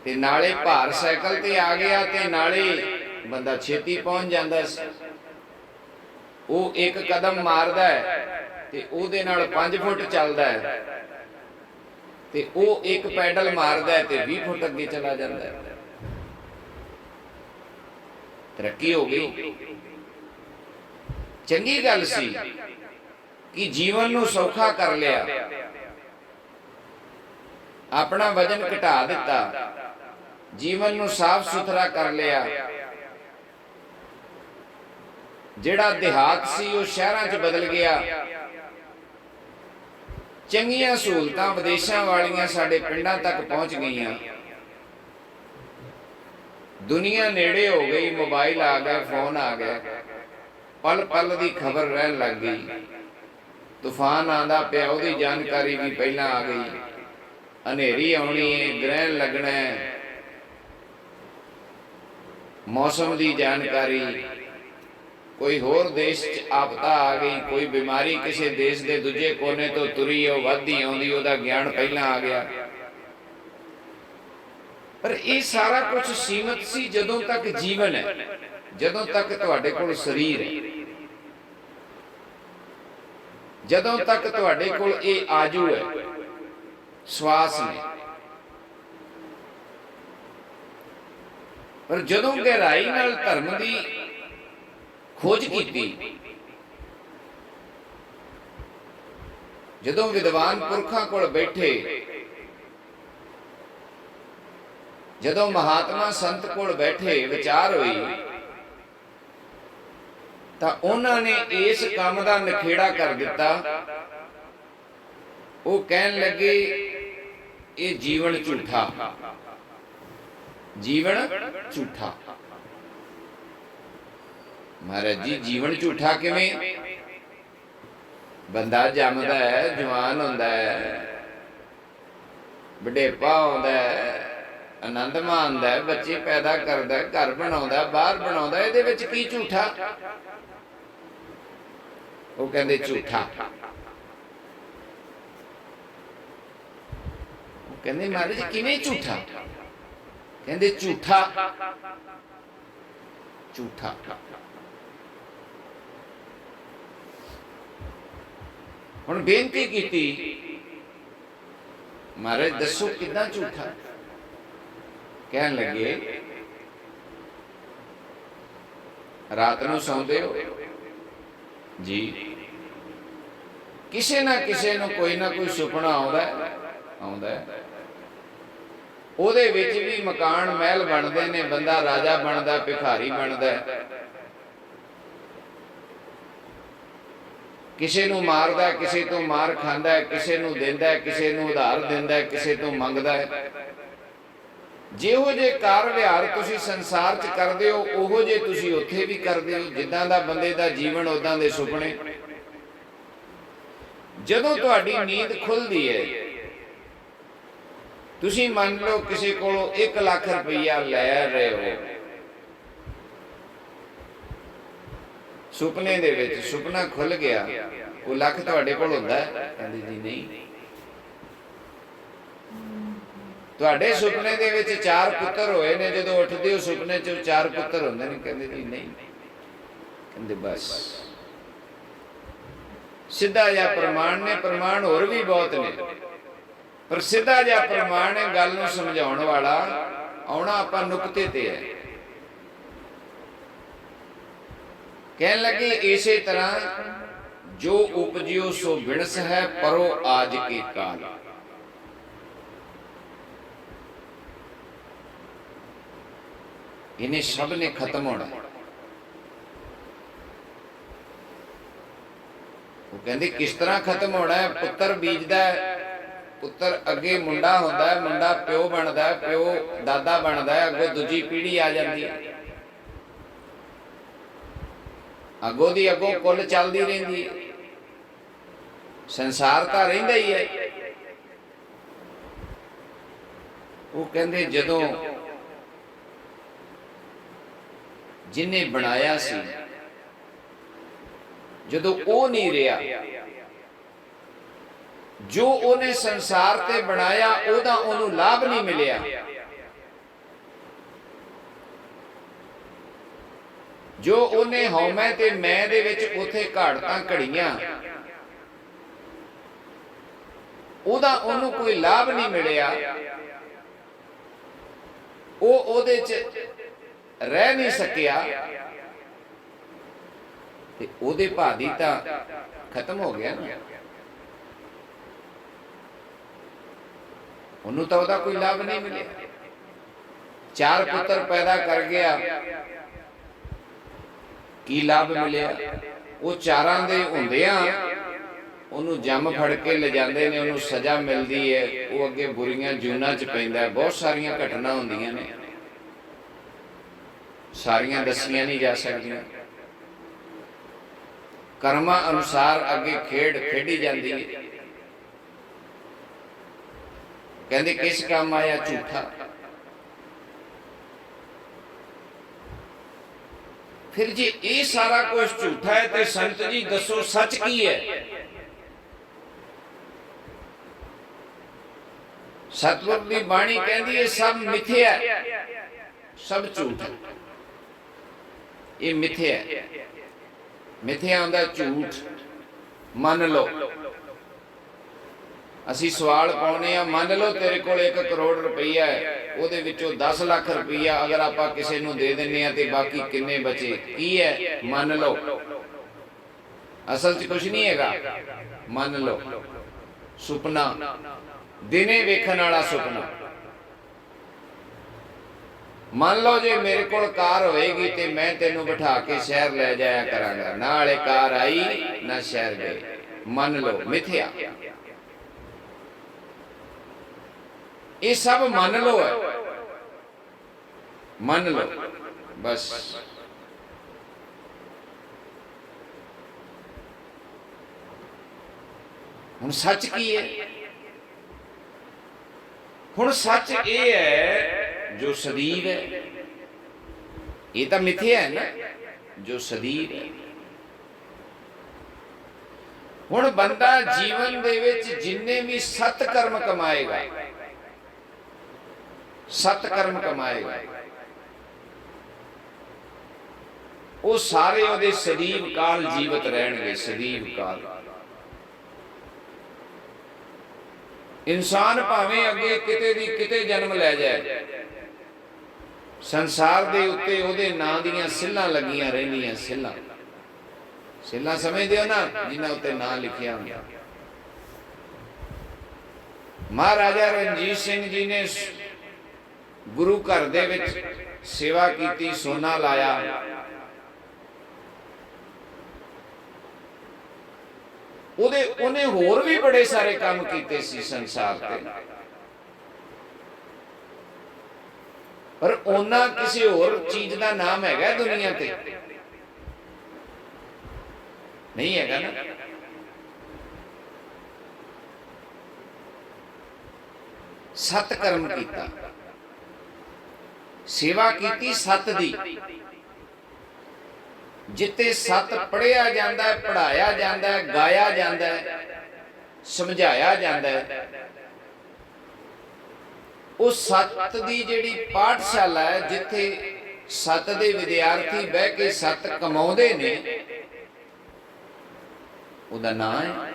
ਤੇ ਨਾਲੇ ਭਾਰ ਸਾਈਕਲ ਤੇ ਆ ਗਿਆ, ਤੇ ਨਾਲੇ ਬੰਦਾ ਛੇਤੀ ਪਹੁੰਚ ਜਾਂਦਾ ਸੀ। ਉਹ ਇੱਕ ਕਦਮ ਮਾਰਦਾ ਹੈ ਤੇ ਉਹਦੇ ਨਾਲ 5 ਫੁੱਟ ਚੱਲਦਾ ਹੈ, ਤੇ ਉਹ ਇੱਕ ਪੈਡਲ ਮਾਰਦਾ ਹੈ ਤੇ 20 ਫੁੱਟ ਅੱਗੇ ਚਲਾ ਜਾਂਦਾ ਹੈ। ਤਰੱਕੀ ਹੋ ਗਈ। ਚੰਗੀ ਗੱਲ ਸੀ ਕਿ ਜੀਵਨ ਨੂੰ ਸੌਖਾ ਕਰ ਲਿਆ, ਆਪਣਾ ਵਜਨ ਘਟਾ ਦਿੱਤਾ, ਜੀਵਨ ਨੂੰ ਸਾਫ਼ ਸੁਥਰਾ ਕਰ ਲਿਆ। ਜਿਹੜਾ ਦਿਹਾਤ ਸੀ ਉਹ ਸ਼ਹਿਰਾਂ 'ਚ ਬਦਲ ਗਿਆ। ਚੰਗੀਆਂ ਸਹੂਲਤਾਂ ਵਿਦੇਸ਼ਾਂ ਵਾਲੀਆਂ ਸਾਡੇ ਪਿੰਡਾਂ ਤੱਕ ਪਹੁੰਚ ਗਈਆਂ। ਦੁਨੀਆ ਨੇੜੇ ਹੋ ਗਈ, ਮੋਬਾਈਲ ਆ ਗਏ, ਫੋਨ ਆ ਗਏ, ਪਲ ਪਲ ਦੀ ਖਬਰ ਰਹਿਣ ਲੱਗ ਗਈ। ਤੂਫਾਨ ਆਂਦਾ ਪਿਆ, ਉਹਦੀ ਜਾਣਕਾਰੀ ਵੀ ਪਹਿਲਾਂ ਆ ਗਈ। ਹਨੇਰੀ ਆਉਣੀ ਹੈ, ਗ੍ਰਹਿਣ ਲੱਗਣਾ ਹੈ, ਮੌਸਮ ਦੀ ਜਾਣਕਾਰੀ, ਕੋਈ ਹੋਰ ਦੇਸ਼ 'ਚ ਆਫਤਾ ਆ ਗਈ, ਕੋਈ ਬਿਮਾਰੀ ਕਿਸੇ ਦੇਸ਼ ਦੇ ਦੂਜੇ ਕੋਨੇ ਤੋਂ ਤੁਰੀ, ਉਹ ਵੱਧਦੀ ਆਉਂਦੀ, ਉਹਦਾ ਗਿਆਨ ਪਹਿਲਾਂ ਆ ਗਿਆ। ਪਰ ਇਹ ਸਾਰਾ ਕੁਝ ਸੀਮਤ ਸੀ ਜਦੋਂ ਤੱਕ ਜੀਵਨ ਹੈ, ਜਦੋਂ ਤੱਕ ਤੁਹਾਡੇ ਕੋਲ ਸਰੀਰ ਹੈ, ਜਦੋਂ ਤੱਕ ਤੁਹਾਡੇ ਕੋਲ ਇਹ ਆਜੂ ਹੈ, ਸਵਾਸ ਨੇ। ਪਰ ਜਦੋਂ ਗਹਿਰਾਈ ਨਾਲ ਧਰਮ ਦੀ ਖੋਜ ਕੀਤੀ, ਜਦੋਂ ਵਿਦਵਾਨ ਪੁਰਖਾਂ ਕੋਲ ਬੈਠੇ, ਜਦੋਂ ਮਹਾਤਮਾ ਸੰਤ ਕੋਲ ਬੈਠੇ, ਵਿਚਾਰ ਹੋਈ, ਤਾਂ ਉਹਨਾਂ ਨੇ ਇਸ ਕੰਮ ਦਾ ਨਖੇੜਾ ਕਰ ਦਿੱਤਾ। ਉਹ ਕਹਿਣ ਲੱਗੇ, ਇਹ ਜੀਵਨ ਝੂਠਾ, ਜੀਵਨ ਝੂਠਾ। ਮਹਾਰਾਜ ਜੀ, ਜੀਵਨ ਝੂਠਾ ਕਿਵੇਂ? ਬੰਦਾ ਜੰਮਦਾ ਹੈ, ਜਵਾਨ ਹੁੰਦਾ ਹੈ, ਬੁਢੇਪਾ ਆਉਂਦਾ ਹੈ, ਆਨੰਦ ਮਾਣਦਾ ਹੈ, ਬੱਚੇ ਪੈਦਾ ਕਰਦਾ, ਘਰ ਬਣਾਉਂਦਾ, ਬਾਹਰ ਬਣਾਉਂਦਾ, ਇਹਦੇ ਵਿੱਚ ਕੀ ਝੂਠਾ? ਉਹ ਕਹਿੰਦੇ ਝੂਠਾ। ਉਹ ਕਹਿੰਦੇ ਮਹਾਰਾਜ ਕਿਵੇਂ ਝੂਠਾ? ਕਹਿੰਦੇ ਝੂਠਾ, ਝੂਠਾ। ਹੁਣ ਬੇਨਤੀ ਕੀਤੀ, ਮਹਾਰਾਜ ਦੱਸੋ ਕਿੱਦਾਂ ਝੂਠਾ? ਕਹਿਣ ਲੱਗੇ, ਰਾਤ ਨੂੰ ਸੌਂਦੇ ਹੋ ਜੀ, ਕਿਸੇ ਨਾ ਕਿਸੇ ਨੂੰ ਕੋਈ ਨਾ ਕੋਈ ਸੁਪਨਾ ਆਉਂਦਾ ਹੈ। ਉਹਦੇ ਵਿੱਚ ਵੀ ਮਕਾਨ ਮਹਿਲ ਬਣਦੇ ਨੇ, ਬੰਦਾ ਰਾਜਾ ਬਣਦਾ, ਭਿਖਾਰੀ ਬਣਦਾ, ਕਿਸੇ ਨੂੰ ਮਾਰਦਾ, ਕਿਸੇ ਤੋਂ ਮਾਰ ਖਾਂਦਾ, ਕਿਸੇ ਨੂੰ ਦਿੰਦਾ, ਕਿਸੇ ਨੂੰ ਉਧਾਰ ਦਿੰਦਾ, ਕਿਸੇ ਤੋਂ ਮੰਗਦਾ ਹੈ। ਜਿਹੋ ਜੇ ਕਾਰ ਵਿਹਾਰ ਤੁਸੀਂ ਸੰਸਾਰ 'ਚ ਕਰਦੇ ਹੋ, ਉਹੋ ਜੇ ਤੁਸੀਂ ਉੱਥੇ ਵੀ ਕਰਦੇ ਹੋ। ਜਿੱਦਾਂ ਦਾ ਬੰਦੇ ਦਾ ਜੀਵਨ, ਉਦਾਂ ਦੇ ਸੁਪਨੇ। ਜਦੋਂ ਤੁਹਾਡੀ ਨੀਂਦ ਖੁੱਲਦੀ ਹੈ, ਤੁਸੀਂ ਮੰਨ ਲਓ ਕਿਸੇ ਕੋਲੋਂ 1 ਲੱਖ ਰੁਪਈਆ ਲੈ ਰਹੇ ਹੋ, ਸੁਪਨੇ ਦੇ ਵਿੱਚ, ਸੁਪਨਾ ਖੁੱਲ ਗਿਆ, ਉਹ ਲੱਖ ਤੁਹਾਡੇ ਕੋਲ ਹੁੰਦਾ ਹੈ? ਕਹਿੰਦੇ ਜੀ ਨਹੀਂ। ਤੁਹਾਡੇ ਸੁਪਨੇ ਦੇ ਵਿੱਚ 4 ਪੁੱਤਰ ਹੋਏ ਨੇ, ਜਦੋਂ ਉੱਠਦੇ ਹੋ ਸੁਪਨੇ 'ਚ 4 ਪੁੱਤਰ ਹੁੰਦੇ ਨੇ? ਕਹਿੰਦੇ ਜੀ ਨਹੀਂ। ਕਹਿੰਦੇ ਬਸ ਸਿੱਧਾ ਜਿਹਾ ਪ੍ਰਮਾਣ ਨੇ, ਪ੍ਰਮਾਣ ਹੋਰ ਵੀ ਬਹੁਤ ਨੇ, ਪਰ ਸਿੱਧਾ ਜਿਹਾ ਪ੍ਰਮਾਣ ਹੈ ਗੱਲ ਨੂੰ ਸਮਝਾਉਣ ਵਾਲਾ। ਆਉਣਾ ਆਪਾਂ ਨੁਕਤੇ ਤੇ ਹੈ। ਕਹਿਣ ਲੱਗੇ ਇਸੇ ਤਰ੍ਹਾਂ ਜੋ ਉਪਜਿਓ ਸੋ ਬਿਨਸ ਹੈ, ਪਰੋ ਆਜ ਕੇ ਕਾਲ। इन्हें सब ने खत्म होना। वो कहते किस तरह खत्म होना है? पुत्र बीजदा है, पुत्र अगे मुंडा होंदा है, मुंडा प्यो बनदा है, प्यो दादा बनदा है, अगों दूजी पीढ़ी आ जाती है, अगों दी अगों कुल चलदी रहिंदी है, संसार तां रहिंदा ही है। वो कहते जदों जिन्हें बनाया सी, जदों वो नहीं रहा, जो उन्हें संसार ते बनाया ओदा ओनू लाभ नहीं मिलिया, जो उन्हें हौमै ते मैं दे विच उथे घाड़तां घड़ियां ओदा ओनू कोई लाभ नहीं मिलिया, वो ओदे च रह नहीं सकिया, ते ओदे भादी तां खत्म हो गया ना, उन्होंने तो ओदा कोई लाभ नहीं मिले। 4 पुत्र पैदा कर गया, की लाभ मिले? वो चारां दे हुंदियां उन्होंने जम फड़ के ले जाते हैं, उन्होंने सजा मिलती है, वो अगे बुरियां जूनां च पैंदा है। बहुत सारियां घटना होंदियां ने, सारियां दसियां नहीं जा सकदियां। कर्मा अनुसार अगे खेड खेडी जाती है। कहते किस काम आया? झूठा। फिर जी ये सारा कुछ झूठा है तो संत जी दसो सच की है? सतगुर की बाणी कहती है सब मिथ्या है, सब झूठ है, ये मिथ्या है। मिथ्या आंदा झूठ। मन लो असी सवाल पाने आ, मन लो तेरे को 1 करोड़ रुपया है, ਉਹਦੇ ਵਿੱਚੋਂ 10 ਲੱਖ रुपया अगर आप किसी ਨੂੰ ਦੇ ਦਿੰਨੇ ਆ ਤੇ ਬਾਕੀ ਕਿੰਨੇ ਬਚੇ? ਕੀ ਹੈ? ਮੰਨ ਲਓ। ਅਸਲ 'ਚ ਕੁਝ ਨਹੀਂ ਹੈਗਾ, ਮੰਨ ਲਓ। ਸੁਪਨਾ, ਦਿਨੇ ਵੇਖਣ ਵਾਲਾ ਸੁਪਨਾ। ਮੰਨ ਲਓ ਜੇ ਮੇਰੇ ਕੋਲ ਕਾਰ ਹੋਏਗੀ ਤੇ ਮੈਂ ਤੈਨੂੰ ਬਿਠਾ ਕੇ ਸ਼ਹਿਰ ਲੈ ਜਾਇਆ ਕਰਾਂਗਾ, ਨਾਲੇ ਕਾਰ ਆਈ ਨਾ ਸ਼ਹਿਰ ਗਏ। ਮੰਨ ਲਓ, ਮਿਥਿਆ। ये सब मान लो है, मान लो बस। हुण सच की है? हुण सच ये है जो सदीव है, ये तो मिथ्या है ना, जो सदीव है। हुण बंदा जीवन दे विच जिन्ने भी सत कर्म कमाएगा, सत कर्म कमाएगा, वो सारे ओदे सदीव काल जीवित रहणगे। सदीव काल इंसान भावें अगे किते दी किते जन्म लै जाए, संसार दे उत्ते ओदे नां दीयां सिल्लां लगियां रहिंदियां। सिल्लां, सिल्लां समझदे हो ना, जिन्हां उत्ते नां लिखिया हुंदा। महाराजा रणजीत सिंह जी ने गुरु घर दे विच सेवा कीती, सोना लाया। उन्हें होर भी बड़े सारे काम कीते सी संसार ते, पर ओना किसी होर चीज का नाम हैगा दुनिया ते? नहीं हैगा ना। सत कर्म कीता, सेवा कीती सत दी। जिते सत पढ़िया जाता है, पढ़ाया जाता है, गाया जाता है, समझाया जाता है, ਉਹ ਸੱਤ ਦੀ ਜਿਹੜੀ ਪਾਠਸ਼ਾਲਾ ਹੈ, ਜਿੱਥੇ ਸੱਤ ਦੇ ਵਿਦਿਆਰਥੀ ਬਹਿ ਕੇ ਸੱਤ ਕਮਾਉਂਦੇ ਨੇ, ਉਹਦਾ ਨਾਂ ਹੈ,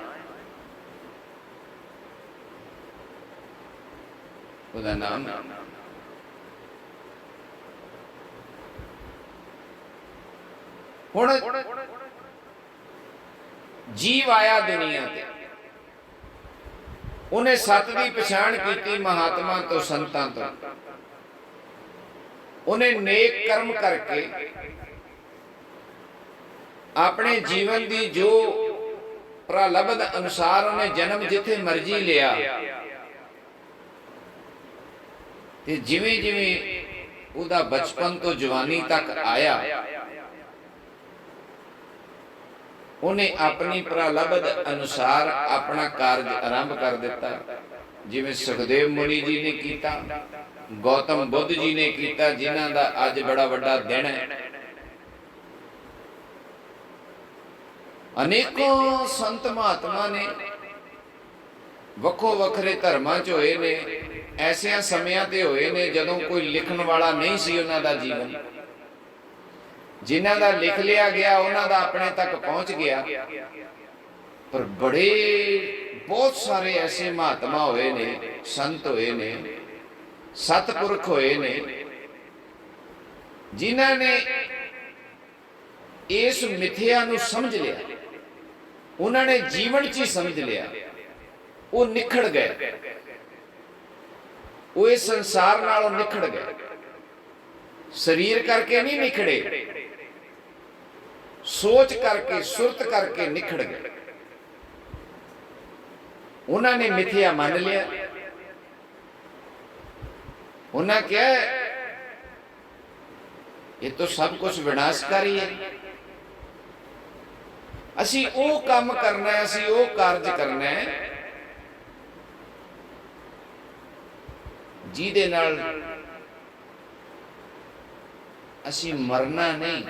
ਉਹਦਾ ਨਾਮ ਹੁਣ ਜੀਵ ਆਇਆ ਦੁਨੀਆ ਤੇ, ਉਹਨੇ ਸੱਤ ਦੀ ਪਛਾਣ ਕੀਤੀ ਮਹਾਤਮਾ ਤੋਂ, ਸੰਤਾਂ ਤੋਂ। ਉਹਨੇ ਨੇਕ ਕਰਮ ਕਰਕੇ ਆਪਣੇ ਜੀਵਨ ਦੀ ਜੋ ਪ੍ਰਲਬਧ ਅਨੁਸਾਰ ਉਹਨੇ ਜਨਮ ਜਿੱਥੇ ਮਰਜ਼ੀ ਲਿਆ, ਤੇ ਜਿਵੇਂ ਜਿਵੇਂ ਉਹਦਾ ਬਚਪਨ ਤੋਂ ਜਵਾਨੀ ਤੱਕ ਆਇਆ, ਉਹਨੇ ਆਪਣੀ ਪ੍ਰਲਬਧ ਅਨੁਸਾਰ ਆਪਣਾ ਕਾਰਜ ਆਰੰਭ ਕਰ ਦਿੱਤਾ। ਜਿਵੇਂ ਸੁਖਦੇਵ ਮੁਨੀ ਜੀ ਨੇ ਕੀਤਾ, ਗੌਤਮ ਬੁੱਧ ਜੀ ਨੇ ਕੀਤਾ, ਜਿਨ੍ਹਾਂ ਦਾ ਅੱਜ ਬੜਾ ਵੱਡਾ ਦਿਨ ਹੈ। ਅਨੇਕਾਂ ਸੰਤ ਮਹਾਤਮਾ ਨੇ ਵੱਖੋ ਵੱਖਰੇ ਧਰਮਾਂ 'ਚ ਹੋਏ ਨੇ। ਐਸਿਆਂ ਸਮਿਆਂ ਤੇ ਹੋਏ ਨੇ ਜਦੋਂ ਕੋਈ ਲਿਖਣ ਵਾਲਾ ਨਹੀਂ ਸੀ ਉਹਨਾਂ ਦਾ ਜੀਵਨ। ਜਿਨ੍ਹਾਂ ਦਾ ਲਿਖ ਲਿਆ ਗਿਆ ਉਹਨਾਂ ਦਾ ਆਪਣੇ ਤੱਕ ਪਹੁੰਚ ਗਿਆ। ਪਰ ਬਹੁਤ ਸਾਰੇ ਐਸੇ ਮਹਾਤਮਾ ਹੋਏ ਨੇ, ਸੰਤ ਹੋਏ ਨੇ, ਸਤਿਪੁਰਖ ਹੋਏ ਨੇ, ਜਿਨ੍ਹਾਂ ਨੇ ਇਸ ਮਿਥਿਆ ਨੂੰ ਸਮਝ ਲਿਆ। ਉਹਨਾਂ ਨੇ ਜੀਵਨ 'ਚ ਹੀ ਸਮਝ ਲਿਆ। ਉਹ ਨਿਖੜ ਗਏ, ਉਹ ਇਸ ਸੰਸਾਰ ਨਾਲੋਂ ਨਿਖੜ ਗਏ। ਸਰੀਰ ਕਰਕੇ ਨਹੀਂ ਨਿਖੜੇ, ਸੋਚ ਕਰਕੇ, ਸੁਰਤ ਕਰਕੇ ਨਿਖੜ ਗਏ। ਉਹਨਾਂ ਨੇ ਮਿਥਿਆ ਮੰਨ ਲਿਆ। ਉਹਨਾਂ ਕਿਹਾ ਇਹ ਤਾਂ ਸਭ ਕੁਝ ਵਿਨਾਸ਼ਕਾਰੀ ਹੈ, ਅਸੀਂ ਉਹ ਕੰਮ ਕਰਨਾ ਹੈ, ਅਸੀਂ ਉਹ ਕਾਰਜ ਕਰਨਾ ਹੈ ਜਿਹਦੇ ਨਾਲ ਅਸੀਂ ਮਰਨਾ ਨਹੀਂ,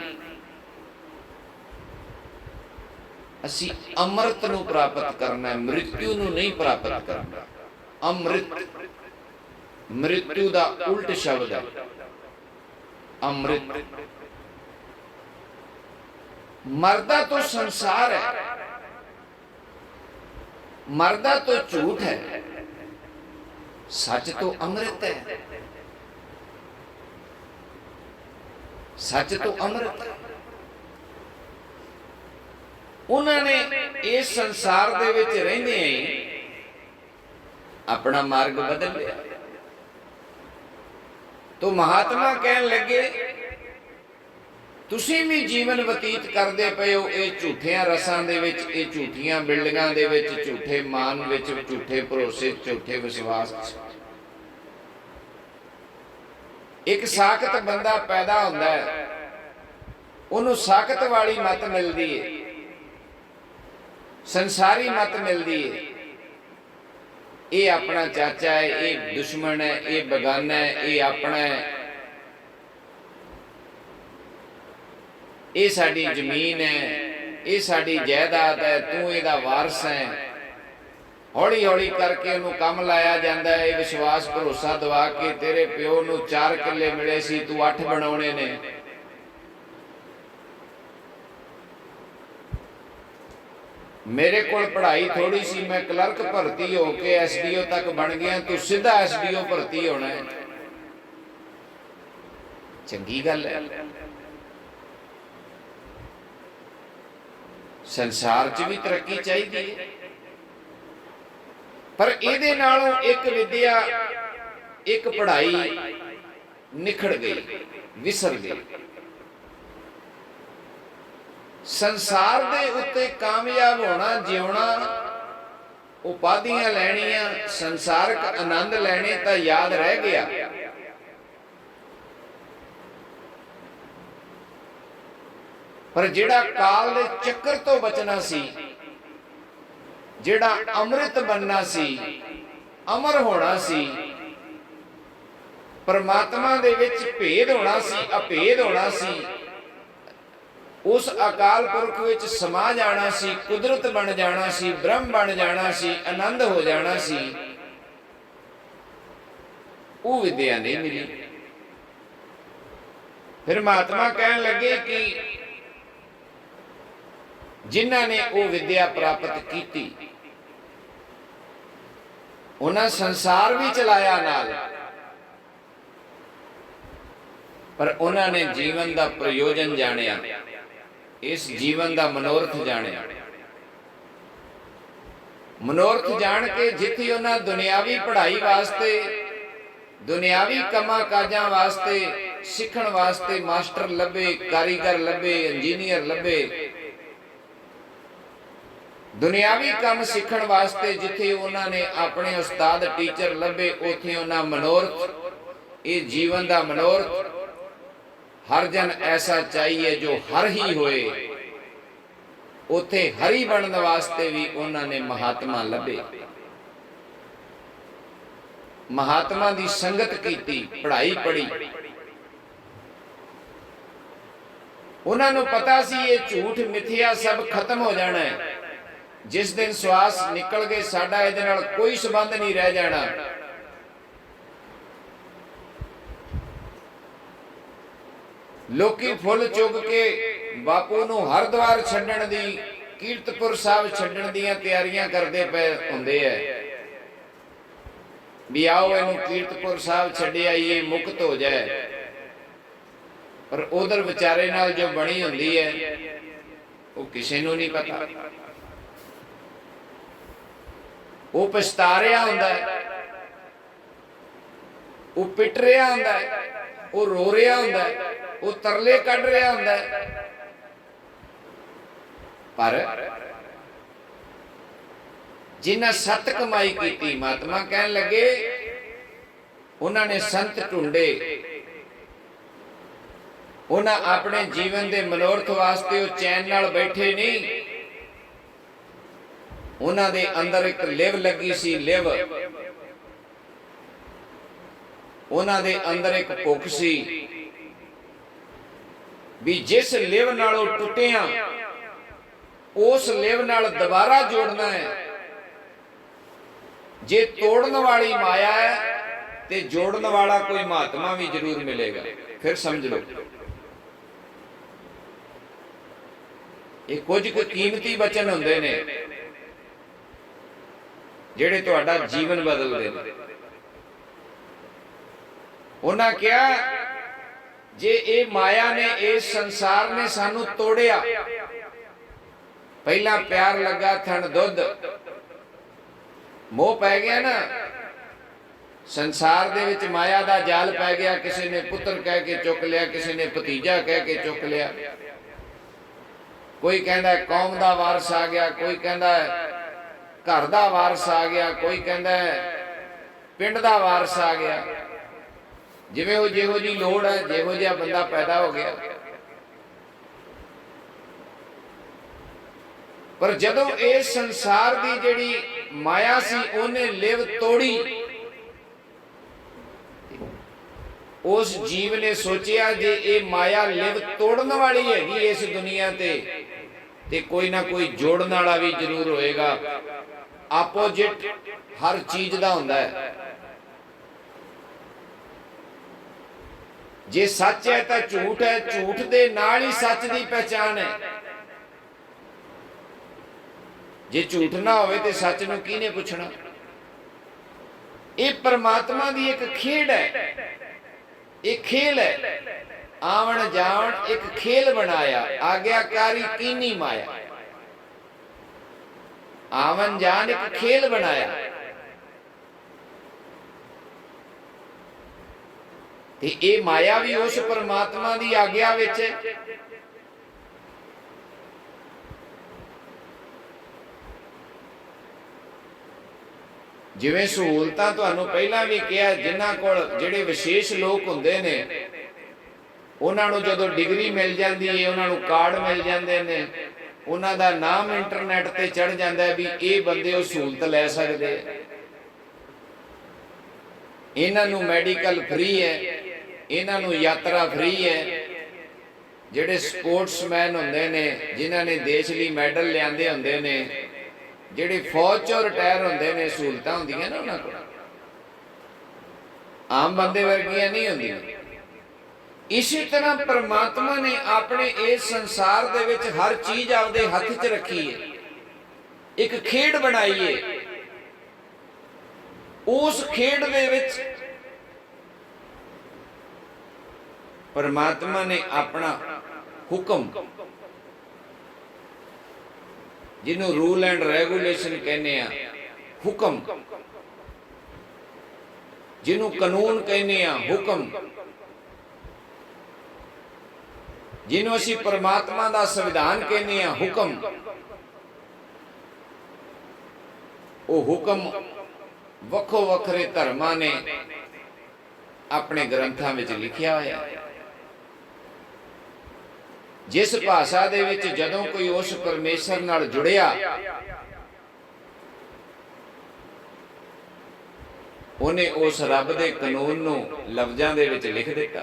ਅਸੀਂ ਅੰਮ੍ਰਿਤ ਨੂੰ ਪ੍ਰਾਪਤ ਕਰਨਾ ਹੈ, ਮ੍ਰਿਤਿੂ ਨੂੰ ਨਹੀਂ ਪ੍ਰਾਪਤ ਕਰਨਾ। ਅੰਮ੍ਰਿਤ ਮ੍ਰਿਤਿੂ ਦਾ ਉਲਟ ਸ਼ਬਦ ਹੈ। ਅੰਮ੍ਰਿਤ ਮਰਦਾ ਤੋਂ ਸੰਸਾਰ ਹੈ, ਮਰਦਾ ਤੋਂ ਝੂਠ ਹੈ, ਸੱਚ ਤੋਂ ਅੰਮ੍ਰਿਤ ਹੈ। ਸੱਚ ਤੋਂ ਅੰਮ੍ਰਿਤ। ਉਹਨਾਂ ਨੇ ਇਸ ਸੰਸਾਰ ਦੇ ਵਿੱਚ ਰਹਿੰਦੇ ਹੀ ਆਪਣਾ ਮਾਰਗ ਬਦਲ ਲਿਆ। ਤੋ ਮਹਾਤਮਾ ਕਹਿਣ ਲੱਗੇ ਤੁਸੀਂ ਵੀ ਜੀਵਨ ਬਤੀਤ ਕਰਦੇ ਪਏ ਹੋ ਇਹ ਝੂਠਿਆਂ ਰਸਾਂ ਦੇ ਵਿੱਚ, ਇਹ ਝੂਠੀਆਂ ਬਿਲਡਿੰਗਾਂ ਦੇ ਵਿੱਚ, ਝੂਠੇ ਮਾਨ ਵਿੱਚ, ਝੂਠੇ ਭਰੋਸੇ, ਝੂਠੇ ਵਿਸ਼ਵਾਸ। ਇੱਕ ਸਾਖਤ ਬੰਦਾ ਪੈਦਾ ਹੁੰਦਾ ਹੈ, ਉਹਨੂੰ ਸਾਖਤ ਵਾਲੀ ਮੱਤ ਮਿਲਦੀ ਹੈ, ਸੰਸਾਰੀ ਮੱਤ ਮਿਲਦੀ ਹੈ। ਇਹ ਆਪਣਾ ਚਾਚਾ ਹੈ, ਇਹ ਦੁਸ਼ਮਣ ਹੈ, ਇਹ ਬੇਗਾਨਾ ਹੈ, ਇਹ ਆਪਣਾ ਹੈ, ਇਹ ਸਾਡੀ ਜ਼ਮੀਨ ਹੈ, ਇਹ ਸਾਡੀ ਜਾਇਦਾਦ ਹੈ, ਤੂੰ ਇਹਦਾ ਵਾਰਸ ਹੈ। ਹੌਲੀ ਹੌਲੀ ਕਰਕੇ ਉਹਨੂੰ ਕੰਮ ਲਾਇਆ ਜਾਂਦਾ ਹੈ। ਇਹ ਵਿਸ਼ਵਾਸ ਭਰੋਸਾ ਦਵਾ ਕੇ ਤੇਰੇ ਪਿਓ ਨੂੰ 4 ਕਿੱਲੇ ਮਿਲੇ ਸੀ, ਤੂੰ 8 ਬਣਾਉਣੇ ਨੇ। ਮੇਰੇ ਕੋਲ ਪੜ੍ਹਾਈ ਥੋੜੀ ਸੀ, ਮੈਂ ਕਲਰਕ ਭਰਤੀ ਹੋ ਕੇ ਐਸਡੀਓ ਤੱਕ ਬਣ ਗਿਆ, ਤੂੰ ਸਿੱਧਾ ਐਸਡੀਓ ਭਰਤੀ ਹੋਣਾ ਹੈ। ਚੰਗੀ ਗੱਲ ਹੈ। ਸੰਸਾਰ 'ਚ ਵੀ ਤਰੱਕੀ ਚਾਹੀਦੀ ਹੈ, ਪਰ ਇਹਦੇ ਨਾਲੋਂ ਇੱਕ ਵਿਦਿਆ, ਇੱਕ ਪੜ੍ਹਾਈ ਨਿਖੜ ਗਈ, ਵਿਸਰ ਗਈ। ਸੰਸਾਰ ਦੇ ਉੱਤੇ ਕਾਮਯਾਬ ਹੋਣਾ, ਜਿਉਣਾ, ਉਪਾਧੀਆਂ ਲੈਣੀਆਂ, ਸੰਸਾਰਕ ਆਨੰਦ ਲੈਣੇ ਤਾਂ ਯਾਦ ਰਹਿ ਗਿਆ। ਪਰ ਜਿਹੜਾ ਕਾਲ ਦੇ ਚੱਕਰ ਤੋਂ ਬਚਣਾ ਸੀ, ਜਿਹੜਾ ਅੰਮ੍ਰਿਤ ਬਣਨਾ ਸੀ, ਅਮਰ ਹੋਣਾ ਸੀ, ਪਰਮਾਤਮਾ ਦੇ ਵਿੱਚ ਭੇਦ ਹੋਣਾ ਸੀ, ਅਭੇਦ ਹੋਣਾ ਸੀ, ਉਸ ਅਕਾਲ ਪੁਰਖ ਵਿੱਚ ਸਮਾ ਜਾਣਾ ਸੀ, ਕੁਦਰਤ ਬਣ ਜਾਣਾ ਸੀ, ਬ੍ਰਹਮ ਬਣ ਜਾਣਾ ਸੀ, ਆਨੰਦ ਹੋ ਜਾਣਾ ਸੀ। वो विद्या नहीं मिली। फिर महात्मा कहन लगे कि जिन्हां ने वो विद्या प्राप्त की उन्हें संसार भी चलाया नाल, पर उन्होंने जीवन का प्रयोजन जानिया, इस जीवन का मनोरथ जानिया। मनोरथ जान के जिथे उन्हें दुनियावी पढ़ाई वास्ते, दुनियावी कमा काजा वास्ते, सीखण वास्ते मास्टर लभे, कारीगर लभे, इंजीनियर लभे, दुनियावी काम सीखण वास्ते जिथे उन्होंने अपने उस्ताद टीचर लभे, उथे उन्हें मनोरथ, ये जीवन का मनोरथ, हर जन ऐसा चाहिए जो हर ही होए, उथे हरी बनने वास्ते भी उन्होंने महात्मा लभे, महात्मा की संगत की, पढ़ाई पढ़ी। उन्होंने पता सी ये झूठ मिथ्या सब खत्म हो जाना है, जिस दिन श्वास निकल गए साडा इहदे नाल कोई संबंध नहीं रह जाना। लोकी फुल चुग के बापू नूं हरद्वार छड्डण दी, कीरतपुर साहब छड्डण दीयां तैयारियां करदे पे हुंदे है भी आओ इहनूं कीरतपुर साहब छड्डे आईए, मुक्त हो जाए। पर उधर विचारे नाल जो बनी हुंदी है वो किसी नूं नहीं पता। वो पछता रहा हुंदा है, वो पिट रहा हुंदा है, वो रो रहा हुंदा है, वो तरले कढ़ रहा हुंदा है। पर जिन्हें सत कमाई की, महात्मा कहन लगे उन्होंने संत ढूंढे, उन्हें अपने जीवन के मनोरथ वास्ते वो चैन नाल बैठे नहीं, उन्होंने अंदर एक लिव लगी सी, लिव उन्होंने अंदर एक भुख सी भी जिस लिव नालों टुटिया उस लिव नाल दोबारा जोड़ना है। जे तोड़न वाली माया है ते जोड़न वाला कोई महात्मा भी जरूर मिलेगा। फिर समझ लो ये कुछ कीमती वचन हुंदे ने जेड़े तुहाडा जीवन बदलदे ने। उन्हां कहा जे ये माया ने, इस संसार ने सानू तोड़िया, पहला प्यार लगा थन दुध, मोह पै गया ना, संसार दे विच माया दा जाल पै गया। किसी ने पुत्र कह के चुक लिया, किसी ने भतीजा कह के चुक लिया, कोई कहता कौम दा वारस आ गया, कोई कहता घर दा वारस आ गया, कोई कहता पिंड दा वारस आ गया। जिवें वो जिहो जी लोड़ है, जिहो जिहा बंदा पैदा हो गया। पर जदों इस संसार की जिहड़ी माया सी उन्हें लिव तोड़ी, उस जीव ने सोचिया जे ये माया लिव तोड़न वाली हैगी इस दुनिया ते कोई ना कोई जोड़न वाला भी जरूर होएगा। आपोजिट हर चीज दा हुंदा है। जे सच है तो झूठ है, झूठ दे नाल ही सच दी पहचान है। जे झूठ ना होवे ते सच नूं किहने पुछना। ये परमात्मा दी एक खेड है, एक खेल है। आवन जावन एक खेल बनाया, आज्ञाकारी कीनी माया। आवन जान एक खेल बनाया ते ये माया भी उस परमात्मा दी आज्ञा विच है। जिवें सहूलतां तुहानूं पहलां भी कहा, जिन्हां कोल जिहड़े विशेष लोक हुंदे ने उन्हां नूं जदों डिग्री मिल जांदी है, उन्हां नूं कार्ड मिल जांदे ने, उन्हां दा नाम इंटरनेट ते चढ़ जांदा है भी ये बंदे वो सहूलत लै सकदे। इन्हां नूं मैडिकल फ्री है, इन्हां नूं यात्रा फ्री है। जिहड़े स्पोर्ट्समैन हुंदे ने, जिन्हां ने देश लई मैडल लिआंदे हुंदे ने, जिहड़े फौज चों रिटायर हुंदे ने, सहूलतां हुंदियां ने उन्हां कोल। आम बंदे वर्गियां नहीं होंदियां। इसी तरह परमात्मा ने अपने इस संसार दे विच हर चीज आपदे हथ च रखी है, एक खेड बनाई है। उस खेड दे विच परमात्मा ने अपना हुक्म, जिन्हों रूल एंड रेगुलेशन कहने आ, हुक्म जिन्हों कानून कहने आ, हुक्म जिन्हों असी परमात्मा का संविधान कहने आ, हुक्म। वो हुक्म वखो वखरे धर्मां ने अपने ग्रंथां विच लिखिया होया। जिस भाषा दे विच जदों कोई उस परमेश्वर नाल जुड़िया, उन्हें उस रब दे कानून नूं लफ्जां दे विच लिख दिता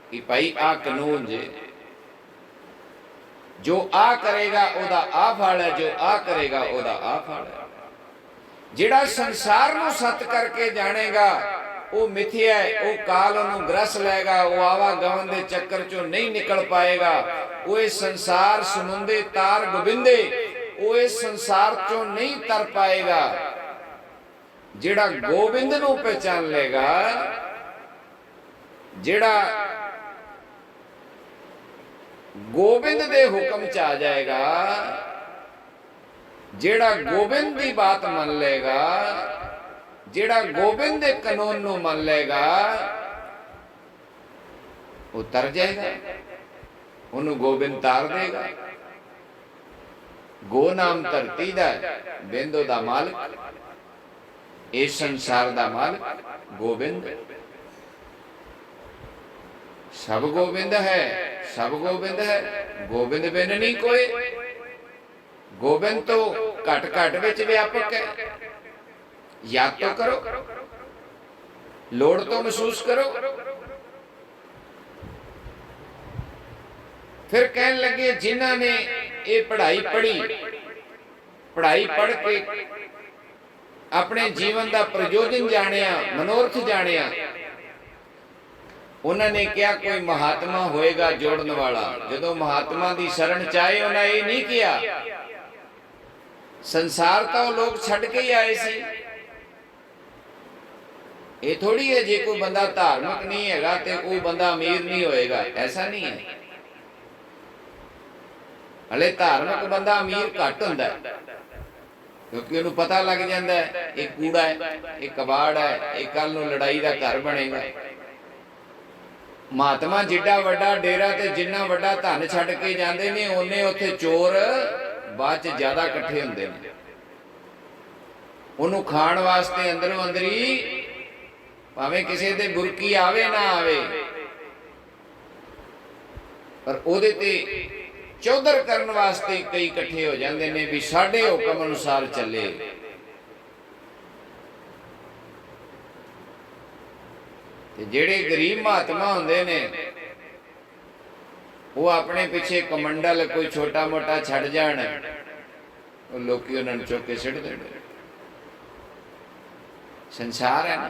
कि भाई आ कानून जे, जो आ करेगा ओदा आ फल है, जो आ करेगा ओदा आ फल है। जिहड़ा संसार नूं सत करके जानेगा वो मिथ्या है, वो काल उन्होंने ग्रस लेगा, वो आवागमन के चक्कर चो नहीं निकल पाएगा। वो इस संसार समुंदे तार गोबिंदे, वो इस संसार चो नहीं तर पाएगा। जिहड़ा गोबिंद नूं पहचान लेगा, जिहड़ा गोबिंद दे हुक्म च आ जाएगा, जिहड़ा गोबिंद की बात मान लेगा, जिहड़ा गोबिंद के कानून नूं मान लेगा, वो तर जाएगा, उन्होंने गोबिंद तार देगा। गो नाम धरती दा, बिंदो दा मालिक, इस संसार दा मालिक गोबिंद। सब गोबिंद है, सब गोबिंद है, गोबिंद बिन नहीं कोई। गोबिंद तो घट घट विच व्यापक है। याद तो करो, लोड़ तो महसूस करो। फिर कहने लगे जिन्हां ने ये पढ़ाई पढ़ी, पढ़ाई पढ़ के अपने जीवन का प्रयोजन जानिया, मनोरथ जानिया, उन्होंने क्या कोई महात्मा होएगा जोड़न वाला। जदों महात्मा की शरण चाहे उन्हें ये नहीं किया, संसार तो लोग छड़ के ही आए सी। ये थोड़ी है जे कोई बंदा धार्मिक नहीं हैगा ते वो बंदा अमीर नहीं होएगा, ऐसा नहीं है। हले धार्मिक बंदा अमीर घट हुंदा है, क्योंकि उन्हें पता लग जाता है ये कूड़ा है, ये कबाड़ है, ये कल नूं लड़ाई का घर बनेगा। महात्मा जिड्डा वड्डा डेरा ते जिन्ना वड्डा धन छड्ड के जांदे ने, उन्ने उत्थे चोर बाद च ज्यादा इकट्ठे हुंदे ने। उन्होंने खाण वास्ते अंदरों अंदरी भावें किसी दे बुरकी आवे ना आवे, पर उहदे ते चौधर करन वास्ते कई इकट्ठे हो जाते हैं भी साडे हुक्म अनुसार चले। जेड़े गरीब महात्मा होंदे ने वो अपने पीछे कमंडल कोई छोटा मोटा छड़ जाण, लोग उन्होंने चुक के सिट देंगे। संसार है ना।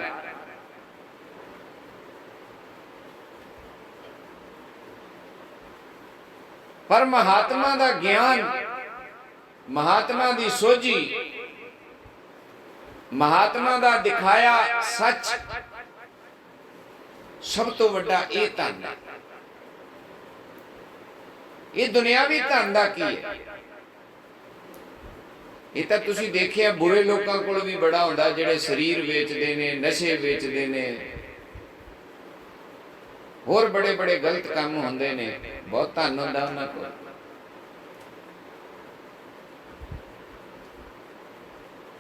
पर महात्मा का ज्ञान, महात्मा की सोझी, महात्मा का दिखाया सच सब तो वड्डा ये धन है। ये दुनियावी धन का की है? ये तो तुसी देखिए बुरे लोगों को भी बड़ा होंदा, जिहड़े शरीर वेचते ने, नशे वेचते ने, होर बड़े बड़े गलत काम होंदे ने, बहुत धन होंदा उन्हां कोल।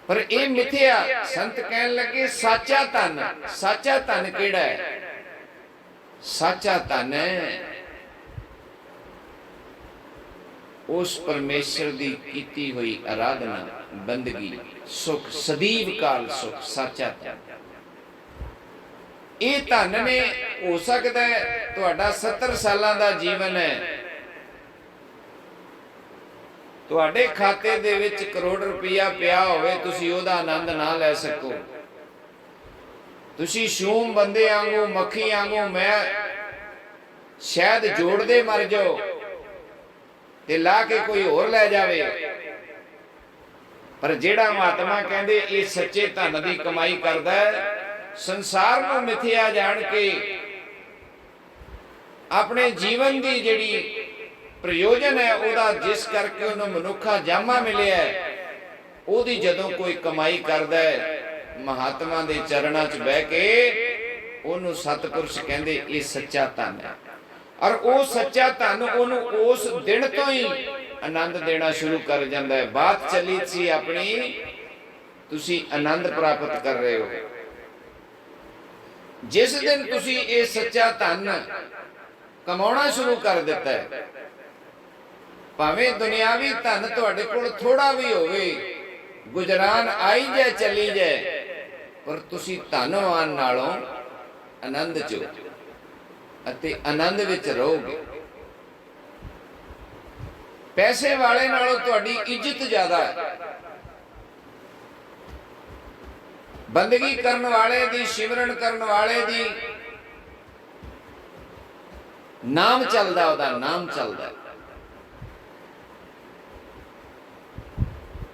पर ये मिथ्या। संत कहन लगे साचा धन, साचा धन किहड़ा है? साचा धन है उस परमेश्वर की कीती हुई आराधना, बंदगी, सुख, सदीव काल सुख, साचा धन। ये धन ने हो सकता है तुहाडा 70 सालां दा जीवन है, तुहाडे खाते दे विच करोड़ रुपया पिया होवे, तुसीं ओहदा आनंद ना लै सको। ਤੁਸੀਂ ਸ਼ੂਮ ਬੰਦੇ ਆਂਗੂ ਮੱਖੀ ਆਂਗੂ ਮੈਂ ਸ਼ਾਇਦ ਜੋੜਦੇ ਮਰ ਜਾਓ ਤੇ ਲਾ ਕੇ ਕੋਈ ਹੋਰ ਲੈ ਜਾਵੇ, ਪਰ ਜਿਹੜਾ ਮਹਾਤਮਾ ਕਹਿੰਦੇ ਇਹ ਸੱਚੇ ਧਨ ਦੀ ਕਮਾਈ ਕਰਦਾ ਹੈ, ਸੰਸਾਰ ਨੂੰ ਮਿਥਿਆ ਜਾਣ ਕੇ ਆਪਣੇ ਜੀਵਨ ਦੀ ਜਿਹੜੀ ਪ੍ਰਯੋਜਨ ਹੈ ਉਹਦਾ, ਜਿਸ ਕਰਕੇ ਉਹਨੂੰ ਮਨੁੱਖਾ ਜਾਮਾ ਮਿਲਿਆ, ਉਹਦੀ ਜਦੋਂ ਕੋਈ ਕਮਾਈ ਕਰਦਾ ਹੈ ਮਹਾਤਮਾ ਦੇ ਚਰਨਾਂ 'ਚ ਬਹਿ ਕੇ, ਉਹਨੂੰ ਸਤਿਪੁਰਸ਼ ਕਹਿੰਦੇ ਇਹ ਸੱਚਾ ਧਨ ਹੈ। ਔਰ ਉਹ ਸੱਚਾ ਧਨ ਉਹਨੂੰ ਉਸ ਦਿਨ ਤੋਂ ਹੀ ਆਨੰਦ ਦੇਣਾ ਸ਼ੁਰੂ ਕਰ ਜਾਂਦਾ ਹੈ। ਬਾਤ ਚੱਲੀ ਸੀ ਆਪਣੀ, ਤੁਸੀਂ ਆਨੰਦ ਪ੍ਰਾਪਤ ਕਰ ਰਹੇ ਹੋ। ਜਿਸ ਦਿਨ ਤੁਸੀਂ ਇਹ ਸੱਚਾ ਧਨ ਕਮਾਉਣਾ ਸ਼ੁਰੂ ਕਰ ਦਿੱਤਾ ਹੈ, ਭਾਵੇਂ ਦੁਨਿਆਵੀ ਧਨ ਤੁਹਾਡੇ ਕੋਲ ਥੋੜਾ ਵੀ ਹੋਵੇ, ਗੁਜਰਾਨ ਆਈ ਜਾਏ ਚੱਲੀ ਜਾਏ, ਪਰ ਤੁਸੀਂ ਧਨਵਾਨ ਨਾਲੋਂ ਆਨੰਦ ਚ ਅਤੇ ਆਨੰਦ ਵਿੱਚ ਰਹੋਗੇ। ਪੈਸੇ ਵਾਲੇ ਨਾਲੋਂ ਤੁਹਾਡੀ ਇੱਜ਼ਤ ਜ਼ਿਆਦਾ ਹੈ। ਬੰਦਗੀ ਕਰਨ ਵਾਲੇ ਦੀ, ਸਿਮਰਨ ਕਰਨ ਵਾਲੇ ਦੀ ਨਾਮ ਚੱਲਦਾ, ਉਹਦਾ ਨਾਮ ਚੱਲਦਾ,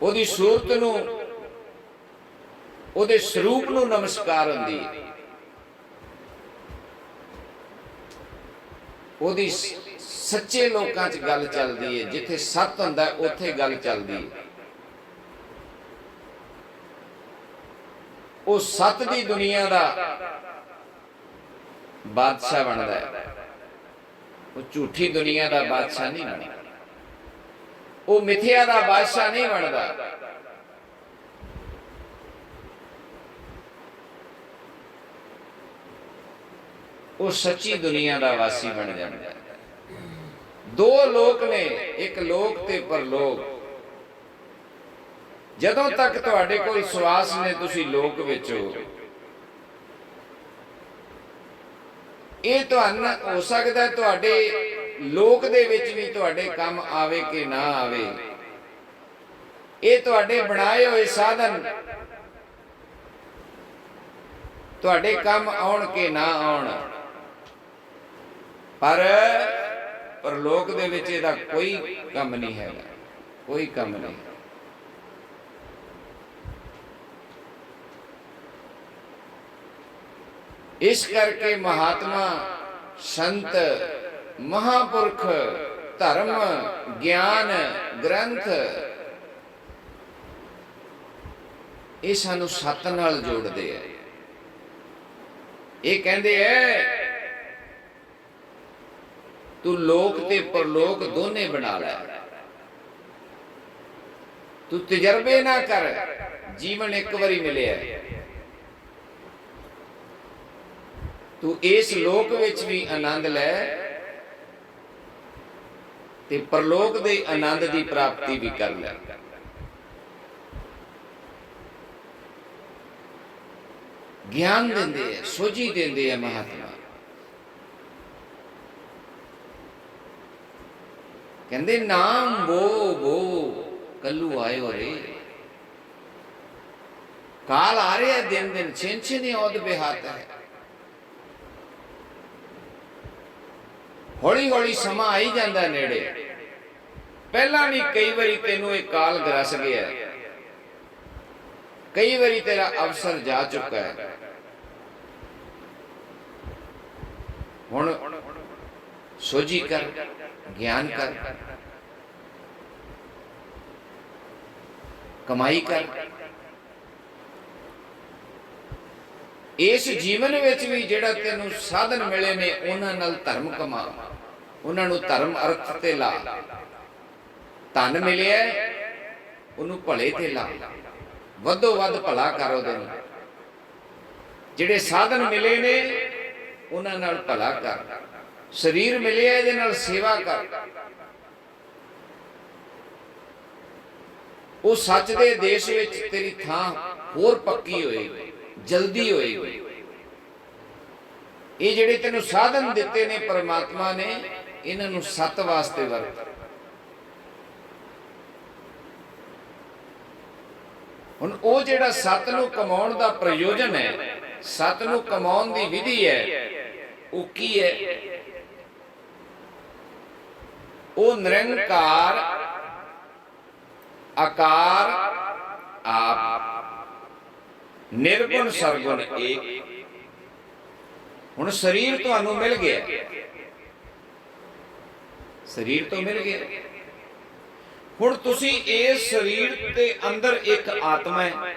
ਉਹਦੀ ਸੂਰਤ ਨੂੰ, ਉਹਦੇ ਸਰੂਪ ਨੂੰ ਨਮਸਕਾਰ ਹੁੰਦੀ ਹੈ, ਉਹਦੀ ਸੱਚੇ ਲੋਕਾਂ 'ਚ ਗੱਲ ਚੱਲਦੀ ਹੈ। ਜਿੱਥੇ ਸੱਤ ਹੁੰਦਾ ਉੱਥੇ ਗੱਲ ਚੱਲਦੀ ਹੈ। ਉਹ ਸੱਤ ਦੀ ਦੁਨੀਆ ਦਾ ਬਾਦਸ਼ਾਹ ਬਣਦਾ ਹੈ, ਉਹ ਝੂਠੀ ਦੁਨੀਆ ਦਾ ਬਾਦਸ਼ਾਹ ਨਹੀਂ ਬਣਦਾ, ਉਹ ਮਿਥਿਆ ਦਾ ਬਾਦਸ਼ਾਹ ਨਹੀਂ ਬਣਦਾ। ਉਹ ਸੱਚੀ ਦੁਨੀਆ ਦਾ ਵਾਸੀ ਬਣ ਜਾਂਦਾ ਹੈ। ਦੋ ਲੋਕ ਨੇ, ਇੱਕ ਲੋਕ ਤੇ ਪਰਲੋਕ। ਜਦੋਂ ਤੱਕ ਤੁਹਾਡੇ ਕੋਲ ਸਵਾਸ ਨੇ ਤੁਸੀਂ ਲੋਕ ਵਿੱਚ ਹੋ, ਇਹ ਤੁਹਾਨੂੰ ਹੋ ਸਕਦਾ ਤੁਹਾਡੇ ਲੋਕ ਦੇ ਵਿੱਚ ਵੀ ਤੁਹਾਡੇ ਕੰਮ ਆਵੇ ਕਿ ਨਾ ਆਵੇ। ਇਹ ਤੁਹਾਡੇ ਬਣਾਏ ਹੋਏ ਸਾਧਨ ਤੁਹਾਡੇ ਕੰਮ ਆਉਣ ਕਿ ਨਾ ਆਉਣ, ਪਰ ਪਰਲੋਕ ਦੇ ਵਿੱਚ ਇਹਦਾ ਕੋਈ ਕੰਮ ਨਹੀਂ ਹੈਗਾ, ਕੋਈ ਕੰਮ ਨਹੀਂ। ਇਸ ਕਰਕੇ ਮਹਾਤਮਾ, ਸੰਤ, ਮਹਾਪੁਰਖ, ਧਰਮ, ਗਿਆਨ, ਗ੍ਰੰਥ, ਇਹ ਸਾਨੂੰ ਸੱਤ ਨਾਲ ਜੋੜਦੇ ਆ। ਇਹ ਕਹਿੰਦੇ ਐ ਤੂੰ ਲੋਕ ਤੇ ਪਰਲੋਕ ਦੋਨੇ ਬਣਾ ਲੈ, ਤੂੰ ਤਜਰਬੇ ਨਾ ਕਰ, ਜੀਵਨ ਇੱਕ ਵਾਰੀ ਮਿਲਿਆ, ਤੂੰ ਇਸ ਲੋਕ ਵਿੱਚ ਵੀ ਆਨੰਦ ਲੈ ਤੇ ਪਰਲੋਕ ਦੇ ਆਨੰਦ ਦੀ ਪ੍ਰਾਪਤੀ ਵੀ ਕਰ ਲੈ। ਗਿਆਨ ਦਿੰਦੇ ਆ, ਸੋਝੀ ਦਿੰਦੇ ਆ ਮਹਾਤਮਾ। ਕਹਿੰਦੇ ਨਾਮ ਬੋ ਬੋ ਕੱਲੂ ਆਇਓ ਰੇ, ਕਾਲ ਆ ਰਿਹਾ ਦਿਨ ਦਿਨ, ਛਿਨ ਛਿਨ ਔਦ ਬਿਹਾਤ ਹੈ। ਹੌਲੀ ਹੌਲੀ ਸਮਾਂ ਆਈ ਜਾਂਦਾ ਨੇੜੇ। ਪਹਿਲਾਂ ਵੀ ਕਈ ਵਾਰੀ ਤੈਨੂੰ ਇਹ ਕਾਲ ਗਰਸ ਗਿਆ, ਕਈ ਵਾਰੀ ਤੇਰਾ ਅਵਸਰ ਜਾ ਚੁੱਕਾ ਹੈ। ਹੁਣ ਸੋਝੀ ਕਰ, ਗਿਆਨ ਕਰ, ਕਮਾਈ ਕਰ। ਇਸ ਜੀਵਨ ਵਿੱਚ ਵੀ ਜਿਹੜਾ ਤੈਨੂੰ ਸਾਧਨ ਮਿਲੇ ਨੇ, ਉਹਨਾਂ ਨਾਲ ਧਰਮ ਕਮਾ, ਉਹਨਾਂ ਨੂੰ ਧਰਮ ਅਰਥ ਤੇ ਲਾ। ਧਨ ਮਿਲਿਆ ਉਹਨੂੰ ਭਲੇ ਤੇ ਲਾ, ਵੱਧੋ ਵੱਧ ਭਲਾ ਕਰ ਉਹਦੇ ਨਾਲ। ਜਿਹੜੇ ਸਾਧਨ ਮਿਲੇ ਨੇ ਉਹਨਾਂ ਨਾਲ ਭਲਾ ਕਰ। ਸਰੀਰ ਮਿਲਿਆ ਇਹਦੇ ਨਾਲ ਸੇਵਾ ਕਰ। ਉਹ ਸੱਚ ਦੇ ਦੇਸ਼ ਵਿੱਚ ਤੇਰੀ ਥਾਂ ਹੋਰ ਪੱਕੀ ਹੋਏਗੀ, ਜਲਦੀ ਹੋਏਗੀ। ਇਹ ਜਿਹੜੇ ਤੈਨੂੰ ਸਾਧਨ ਦਿੱਤੇ ਨੇ ਪਰਮਾਤਮਾ ਨੇ, ਇਹਨਾਂ ਨੂੰ ਸੱਤ ਵਾਸਤੇ ਵਰਤ। ਹੁਣ ਉਹ ਜਿਹੜਾ ਸੱਤ ਨੂੰ ਕਮਾਉਣ ਦਾ ਪ੍ਰਯੋਜਨ ਹੈ, ਸਤ ਨੂੰ ਕਮਾਉਣ ਦੀ ਵਿਧੀ ਹੈ, ਉਹ ਕੀ ਹੈ? ਉਹ ਨਿਰੰਕਾਰ ਆਕਾਰ ਆਪ, ਨਿਰਗੁਣ ਸਰਗੁਣ ਏਕ। ਹੁਣ ਸਰੀਰ ਤੁਹਾਨੂੰ ਮਿਲ ਗਿਆ, ਸਰੀਰ ਤੋਂ ਮਿਲ ਗਿਆ। ਹੁਣ ਤੁਸੀਂ ਇਸ ਸਰੀਰ ਦੇ ਅੰਦਰ ਇੱਕ ਆਤਮਾ ਹੈ,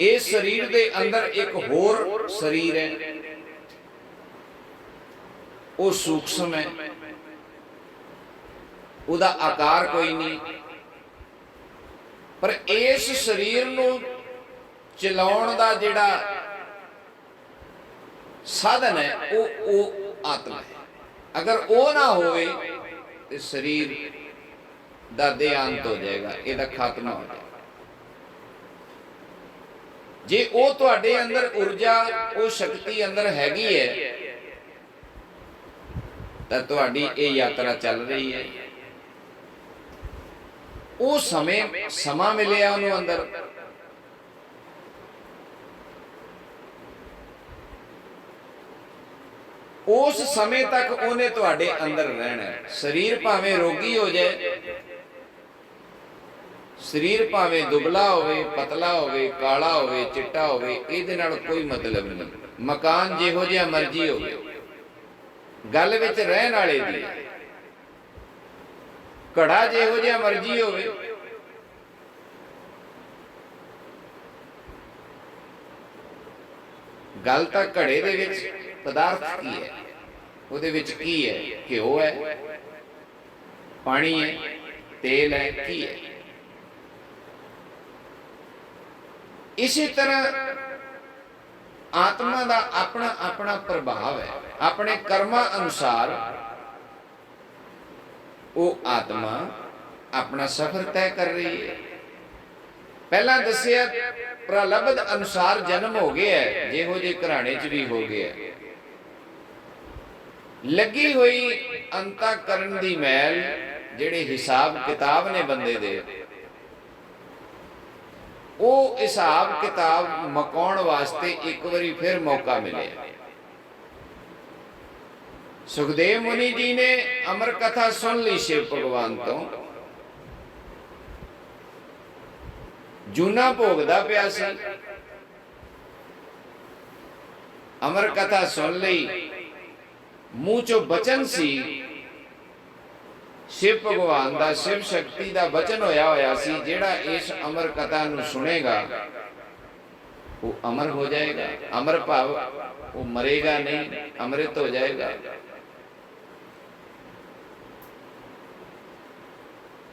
ਇਸ ਸਰੀਰ ਦੇ ਅੰਦਰ ਇੱਕ ਹੋਰ ਸਰੀਰ ਹੈ, ਉਹ ਸੂਖਸ਼ਮ ਹੈ, ਉਹਦਾ ਆਕਾਰ ਕੋਈ ਨਹੀਂ, ਪਰ ਇਸ ਸਰੀਰ ਨੂੰ ਚਲਾਉਣ ਦਾ ਜਿਹੜਾ ਸਾਧਨ ਹੈ ਉਹ ਆਤਮਾ ਹੈ। ਅਗਰ ਉਹ ਨਾ ਹੋਵੇ ਤੇ ਸਰੀਰ ਦਾ ਦੇਹਾਂਤ ਹੋ ਜਾਏਗਾ, ਇਹਦਾ ਖਾਤਮਾ ਹੋ ਜਾਏਗਾ। ਜੇ ਉਹ ਤੁਹਾਡੇ ਅੰਦਰ ਊਰਜਾ, ਉਹ ਸ਼ਕਤੀ ਅੰਦਰ ਹੈਗੀ ਹੈ, ਤਾਂ ਤੁਹਾਡੀ ਇਹ ਯਾਤਰਾ ਚੱਲ ਰਹੀ ਹੈ। ਉਹ ਸਮਾਂ ਮਿਲਿਆ ਉਹਨੂੰ ਅੰਦਰ, ਉਸ ਸਮੇਂ ਤੱਕ ਉਹਨੇ ਤੁਹਾਡੇ ਅੰਦਰ ਰਹਿਣਾ। ਸਰੀਰ ਭਾਵੇਂ ਰੋਗੀ ਹੋ ਜਾਏ, ਸਰੀਰ ਭਾਵੇਂ ਦੁਬਲਾ ਹੋਵੇ, ਪਤਲਾ ਹੋਵੇ, ਕਾਲਾ ਹੋਵੇ, ਚਿੱਟਾ ਹੋਵੇ, ਇਹਦੇ ਨਾਲ ਕੋਈ ਮਤਲਬ ਨਹੀਂ। ਮਕਾਨ ਜਿਹੋ ਜਿਹਾ ਮਰਜ਼ੀ ਹੋਵੇ, ਗੱਲ ਵਿੱਚ ਰਹਿਣ ਵਾਲੇ ਦੀ। ਘੜਾ ਜਿਹੋ ਜਿਹਾ ਮਰਜ਼ੀ ਹੋਵੇ, ਗੱਲ ਤਾਂ ਘੜੇ ਦੇ ਵਿੱਚ ਪਦਾਰਥ ਕੀ ਹੈ, ਉਹਦੇ ਵਿੱਚ ਕੀ ਹੈ? ਘਿਓ ਹੈ, ਪਾਣੀ ਹੈ, ਤੇਲ ਹੈ, ਕੀ ਹੈ? ਇਸੇ ਤਰ੍ਹਾਂ ਆਤਮਾ ਦਾ ਆਪਣਾ ਆਪਣਾ ਪ੍ਰਭਾਵ ਹੈ। ਆਪਣੇ ਕਰਮਾਂ ਅਨੁਸਾਰ ਉਹ ਆਤਮਾ ਆਪਣਾ ਸਫ਼ਰ ਤੈਅ ਕਰ ਰਹੀ ਹੈ। ਪਹਿਲਾਂ ਦੱਸਿਆ ਪ੍ਰਲਬਧ ਅਨੁਸਾਰ ਜਨਮ ਹੋ ਗਿਆ, ਜਿਹੋ ਜਿਹੇ ਘਰਾਣੇ 'ਚ ਵੀ ਹੋ ਗਿਆ। ਲੱਗੀ ਹੋਈ ਅੰਤःਕਰਨ ਦੀ ਮੈਲ, ਜਿਹੜੇ ਹਿਸਾਬ ਕਿਤਾਬ ਨੇ ਬੰਦੇ ਦੇ, ਉਹ ਹਿਸਾਬ ਕਿਤਾਬ ਮੁਕਾਉਣ ਵਾਸਤੇ ਇੱਕ ਵਾਰੀ ਫਿਰ ਮੌਕਾ ਮਿਲਿਆ। ਸੁਖਦੇਵ ਮੁਨੀ ਜੀ ਨੇ ਅਮਰ ਕਥਾ ਸੁਣ ਲਈ ਸ਼ਿਵ ਭਗਵਾਨ ਤੋਂ। ਜੂਨਾ ਭੋਗਦਾ ਪਿਆ ਸੀ, ਅਮਰ ਕਥਾ ਸੁਣ ਲਈ, ਮੂੰਹ ਚੋਂ ਬਚਨ ਸੀ ਸ਼ਿਵ ਭਗਵਾਨ ਦਾ, ਸ਼ਿਵ ਸ਼ਕਤੀ ਦਾ ਬਚਨ ਹੋਇਆ ਸੀ, ਜਿਹੜਾ ਇਸ ਅਮਰ ਕਥਾ ਨੂੰ ਸੁਣੇਗਾ ਉਹ ਅਮਰ ਹੋ ਜਾਏਗਾ। ਅਮਰ ਭਾਵ ਉਹ ਮਰੇਗਾ ਨਹੀਂ, ਅੰਮ੍ਰਿਤ ਹੋ ਜਾਏਗਾ।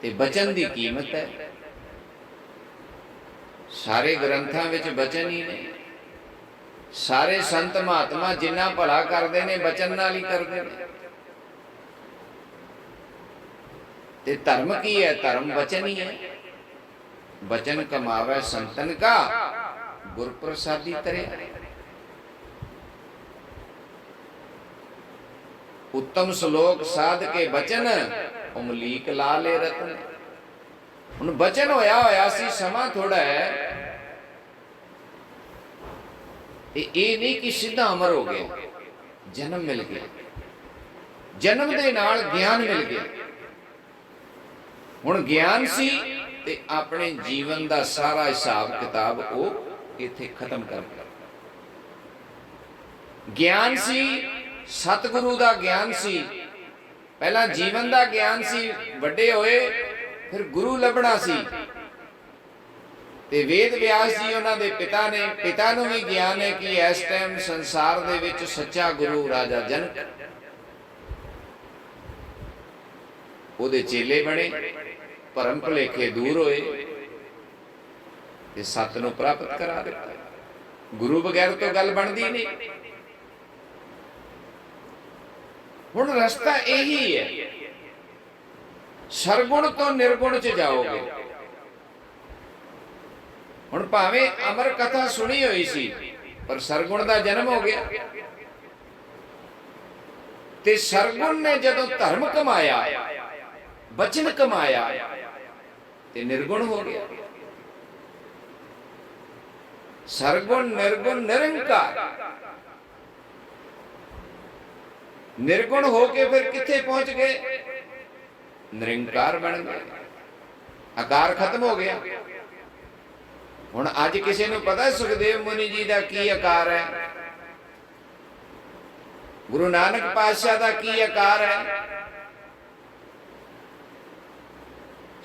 ਤੇ ਬਚਨ ਦੀ ਕੀਮਤ ਹੈ। ਸਾਰੇ ਗ੍ਰੰਥਾਂ ਵਿੱਚ ਬਚਨ ਹੀ ਨੇ। ਸਾਰੇ ਸੰਤ ਮਹਾਤਮਾ ਜਿੰਨਾ ਭਲਾ ਕਰਦੇ ਨੇ, ਬਚਨ ਨਾਲ ਹੀ ਕਰਦੇ ਨੇ। ਤੇ ਧਰਮ ਕੀ ਹੈ? ਧਰਮ ਬਚਨ ਹੀ ਹੈ। ਬਚਨ ਕਮਾਵੇ ਸੰਤਨ ਕਾ, ਗੁਰ ਪ੍ਰਸਾਦੀ ਤਰੇ। उत्तम श्लोक साध के बचन उमलीक लाले रतन। ਹੁਣ ਬਚਨ ਹੋਇਆ ਸੀ, ਸਮਾਂ ਥੋੜਾ ਹੈ। ਇਹ ਨਹੀਂ ਕਿ ਸਿੱਧਾ ਅਮਰ ਹੋ ਗਿਆ, ਜਨਮ ਮਿਲ ਗਿਆ, ਜਨਮ ਦੇ ਨਾਲ ਗਿਆਨ ਮਿਲ ਗਿਆ। ਹੁਣ ਗਿਆਨ ਸੀ ਤੇ ਆਪਣੇ ਜੀਵਨ ਦਾ ਸਾਰਾ ਹਿਸਾਬ ਕਿਤਾਬ ਉਹ ਇੱਥੇ ਖਤਮ ਕਰ ਗਿਆ। ਗਿਆਨ ਸੀ, ਸਤਿਗੁਰੂ ਦਾ ਗਿਆਨ ਸੀ, ਪਹਿਲਾਂ ਜੀਵਨ ਦਾ ਗਿਆਨ ਸੀ, ਵੱਡੇ ਹੋਏ ਫਿਰ ਗੁਰੂ ਲੱਭਣਾ ਸੀ। ਤੇ ਵੇਦ ਵਿਆਸ ਜੀ ਉਹਨਾਂ ਦੇ ਪਿਤਾ ਨੇ, ਪਿਤਾ ਨੂੰ ਵੀ ਗਿਆਨ ਹੈ ਕਿ ਇਸ ਟਾਈਮ ਸੰਸਾਰ ਦੇ ਵਿੱਚ ਸੱਚਾ ਗੁਰੂ ਰਾਜਾ ਜਨਕ, ਉਹਦੇ ਚੇਲੇ ਬਣੇ, ਭਰਮ ਭੁਲੇਖੇ ਦੂਰ ਹੋਏ ਤੇ ਸੱਤ ਨੂੰ ਪ੍ਰਾਪਤ ਕਰਾ ਦਿੱਤਾ। ਗੁਰੂ ਬਗੈਰ ਤੋਂ ਗੱਲ ਬਣਦੀ ਨਹੀਂ। ਹੁਣ ਰਸਤਾ ਇਹੀ ਹੈ, ਸਰਗੁਣ ਤੋਂ ਨਿਰਗੁਣ ਚ ਜਾਓਗੇ। ਹੁਣ ਭਾਵੇਂ ਅਮਰ ਕਥਾ ਸੁਣੀ ਹੋਈ ਸੀ, ਪਰ ਸਰਗੁਣ ਦਾ ਜਨਮ ਹੋ ਗਿਆ। ਤੇ ਸਰਗੁਣ ਨੇ ਜਦੋਂ ਧਰਮ ਕਮਾਇਆ, ਬਚਨ ਕਮਾਇਆ, ਤੇ ਨਿਰਗੁਣ ਹੋ ਗਿਆ। ਸਰਗੁਣ ਨਿਰਗੁਣ ਨਿਰੰਕਾਰ। निर्गुण होके फिर किथे पहुंच गए? निरंकार बन गए। आकार खत्म हो गया। हुण अज किसी नूं पता सुखदेव मुनि जी का की आकार है? गुरु नानक पातशाह का की आकार है?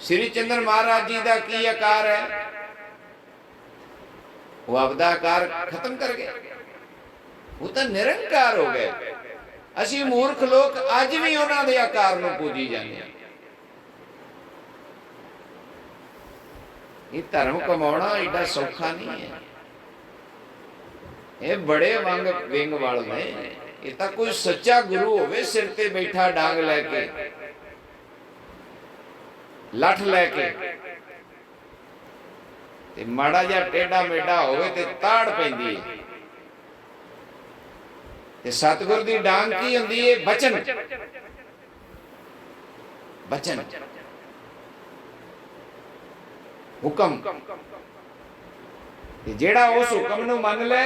श्री चंद्र महाराज जी का की आकार है? वो आपदा आकार खत्म कर गए। वो तो निरंकार हो गए। असी मूर्ख लोग अज भी उन्हां दे आकार नूं पूजी जाते हैं। ये धर्म कमाउणा एडा सौखा नहीं है। ये बड़े विंग वाल ने। ये तो कोई सच्चा गुरु होवे सिर ते बैठा डांग लैके लठ लैके ते माड़ा जिहा टेढ़ा मेढ़ा होवे ते ताड़ पैंदी है। सतगुर दी डांग की हुंदी है? बचन। बचन हुक्म। जेड़ा उस हुक्म नूं मन ले,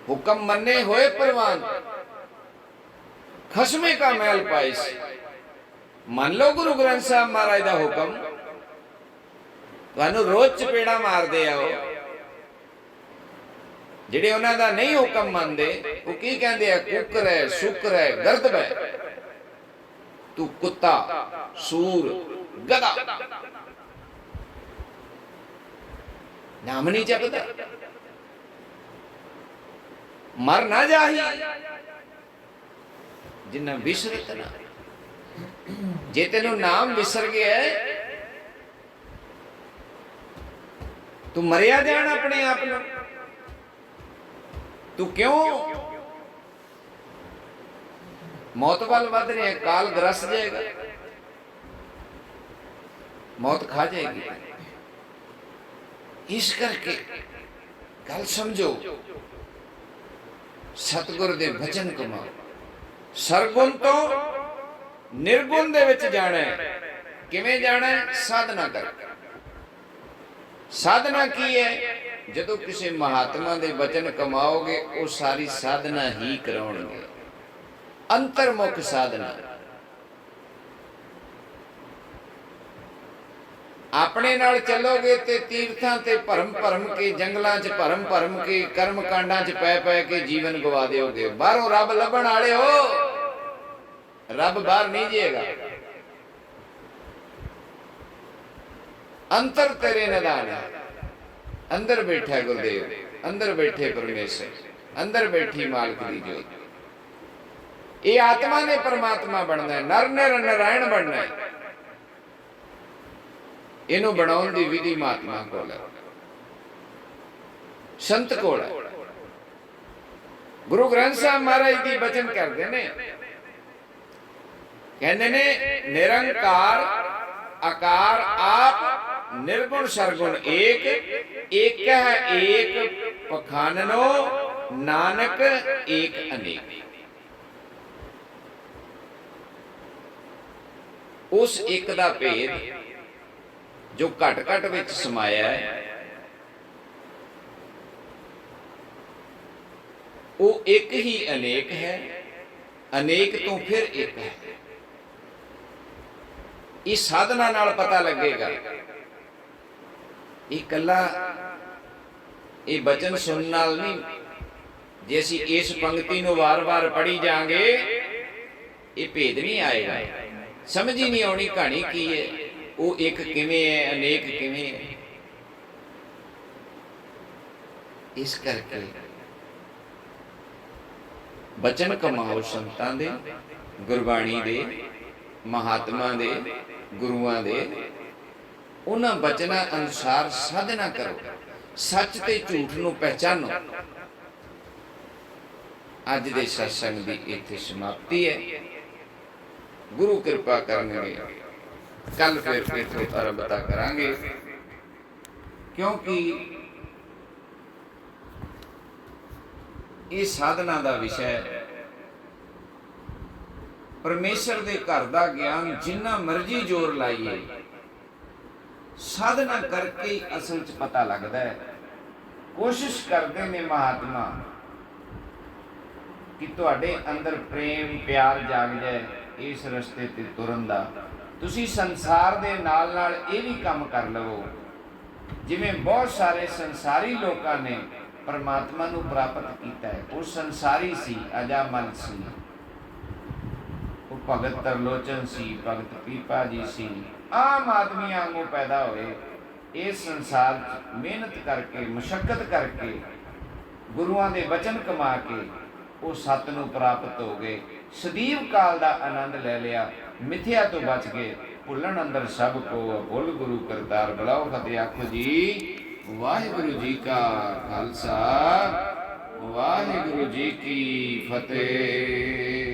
हुक्म मन्ने होए परवान, खसमे का मैल पाइस। मान लो गुरु ग्रंथ साहब महाराज दा हुक्म, तुहानूं रोज चपेड़ा मारदे आओ। ਜਿਹੜੇ ਉਹਨਾਂ ਦਾ नहीं हुक्म ਮੰਨਦੇ ਉਹ ਕੀ ਕਹਿੰਦੇ ਆ? ਕੁੱਕਰ ਹੈ, ਸ਼ੁਕਰ ਹੈ, ਗਰਦਬ ਹੈ, ਤੂੰ ਕੁੱਤਾ, ਸੂਰ, ਗਧਾ। ਨਾਮ ਨਹੀਂ ਜਪਦਾ। ਮਰ ਨਾ ਜਾਹੀ ਜਿੰਨਾ ਵਿਸਰਤ ਨਾ। ਜੇ ਤੈਨੂੰ ਨਾਮ ਵਿਸਰ ਗਿਆ ਤੂੰ ਮਰਿਆ ਜਾਣ ਆਪਣੇ ਆਪ ਨੂੰ। तू क्यों मौत वाल वध रहे? काल ग्रस जाएगा, मौत खा जाएगी। इस करके गल समझो, सतगुर दे वचन कमाओ। सरगुण तो निर्गुण दे विच जाना है। किवें जाना है? साधना कर। साधना की है? जदों किसी महात्मा दे वचन कमाओगे वो सारी साधना ही कराउणगे। अंतर्मुख साधना। अपने नाल चलोगे ते तीर्थां ते भरम भरम के, जंगलां च भरम भरम के, कर्म कांडां च पै पै के जीवन गवा दोगे। बाहरों रब लभण वाले हो, रब बाहर नहीं जाएगा। अंतर तेरे निदान है। अंदर बैठा गुरुदेव, अंदर बैठे परमेश्वर, अंदर बैठी मालक दी जोत। ये आत्मा ने परमात्मा बनना है, नर ने नारायण बनना है। इनू बनाउण दी विधि महात्मा कोल है, संत कोल है। गुरु ग्रंथ साहब महाराज जी वचन करते ने, कहते ने निरंकार आकार आप, निर्गुण सरगुण एक, एक है एक पखाननो, नानक एक अनेक। उस एक दा भेद जो घट घट विच समाया है, वो एक ही अनेक है, अनेक तो फिर एक है। इस साधना नाल पता लगेगा। ਇਹ ਕੱਲਾ ਇਹ ਬਚਨ ਸੁਣਨ ਨਾਲ ਨਹੀਂ। ਜੇ ਅਸੀਂ ਇਸ ਪੰਕਤੀ ਨੂੰ ਵਾਰ-ਵਾਰ ਪੜ੍ਹੀ ਜਾਾਂਗੇ ਇਹ ਭੇਦ ਨਹੀਂ ਆਏਗਾ, ਸਮਝ ਹੀ ਨਹੀਂ ਆਉਣੀ ਕਹਾਣੀ ਕੀ ਹੈ, ਉਹ ਇੱਕ ਕਿਵੇਂ ਹੈ, ਅਨੇਕ ਕਿਵੇਂ ਹੈ। ਇਸ ਕਰਕੇ ਬਚਨ ਕਮਾਓ ਸੰਤਾਂ ਦੇ, ਗੁਰਬਾਣੀ ਦੇ, ਮਹਾਤਮਾ ਦੇ, ਗੁਰੂਆਂ ਦੇ। उन्हां बचना अनुसार साधना करो, सच ते झूठ नूं पहचानो। अज दे सत्संग दी इत्थे समाप्ति है। गुरु कृपा करनगे, कल फिर इत्थों आरंभता करांगे, क्योंकि ये साधना दा विषय परमेश्वर दे घर दा ज्ञान जिन्ना मर्जी जोर लाइए ਸਾਧਨਾ ਕਰਕੇ ਹੀ ਅਸਲ 'ਚ ਪਤਾ ਲੱਗਦਾ ਹੈ। ਕੋਸ਼ਿਸ਼ ਕਰਦੇ ਨੇ ਮਹਾਤਮਾ ਕਿ ਤੁਹਾਡੇ ਅੰਦਰ ਪ੍ਰੇਮ ਪਿਆਰ ਜਾਗ ਜਾਏ ਇਸ ਰਸਤੇ ਤੇ ਤੁਰਨ ਦਾ। ਤੁਸੀਂ ਸੰਸਾਰ ਦੇ ਨਾਲ ਨਾਲ ਇਹ ਵੀ ਕੰਮ ਕਰ ਲਵੋ। ਜਿਵੇਂ ਬਹੁਤ ਸਾਰੇ ਸੰਸਾਰੀ ਲੋਕਾਂ ਨੇ ਪਰਮਾਤਮਾ ਨੂੰ ਪ੍ਰਾਪਤ ਕੀਤਾ ਹੈ। ਉਹ ਸੰਸਾਰੀ ਸੀ, ਅਜਾਮਲ ਸੀ, ਉਹ ਭਗਤ ਤਰਲੋਚਨ ਸੀ, ਭਗਤ ਪੀਪਾ ਜੀ ਸੀ, ਆਮ ਆਦਮੀਆਂ ਵਾਂਗੂ ਪੈਦਾ ਹੋਏ। ਇਸ ਸੰਸਾਰ 'ਚ ਮਿਹਨਤ ਕਰਕੇ, ਮੁਸ਼ੱਕਤ ਕਰਕੇ, ਗੁਰੂਆਂ ਦੇ ਬਚਨ ਕਮਾ ਕੇ ਉਹ ਸੱਤ ਨੂੰ ਪ੍ਰਾਪਤ ਹੋ ਗਏ। ਸਦੀਵ ਕਾਲ ਦਾ ਆਨੰਦ ਲੈ ਲਿਆ, ਮਿਥਿਆ ਤੋਂ ਬਚ ਗਏ। ਭੁੱਲਣ ਅੰਦਰ ਸਭ ਕੋ, ਭੁੱਲ ਗੁਰੂ ਕਰਤਾਰ। ਬੁਲਾਓ ਫਤਿਹ ਆਖੋ ਜੀ। ਵਾਹਿਗੁਰੂ ਜੀ ਕਾ ਖਾਲਸਾ, ਵਾਹਿਗੁਰੂ ਜੀ ਕੀ ਫਤਿਹ।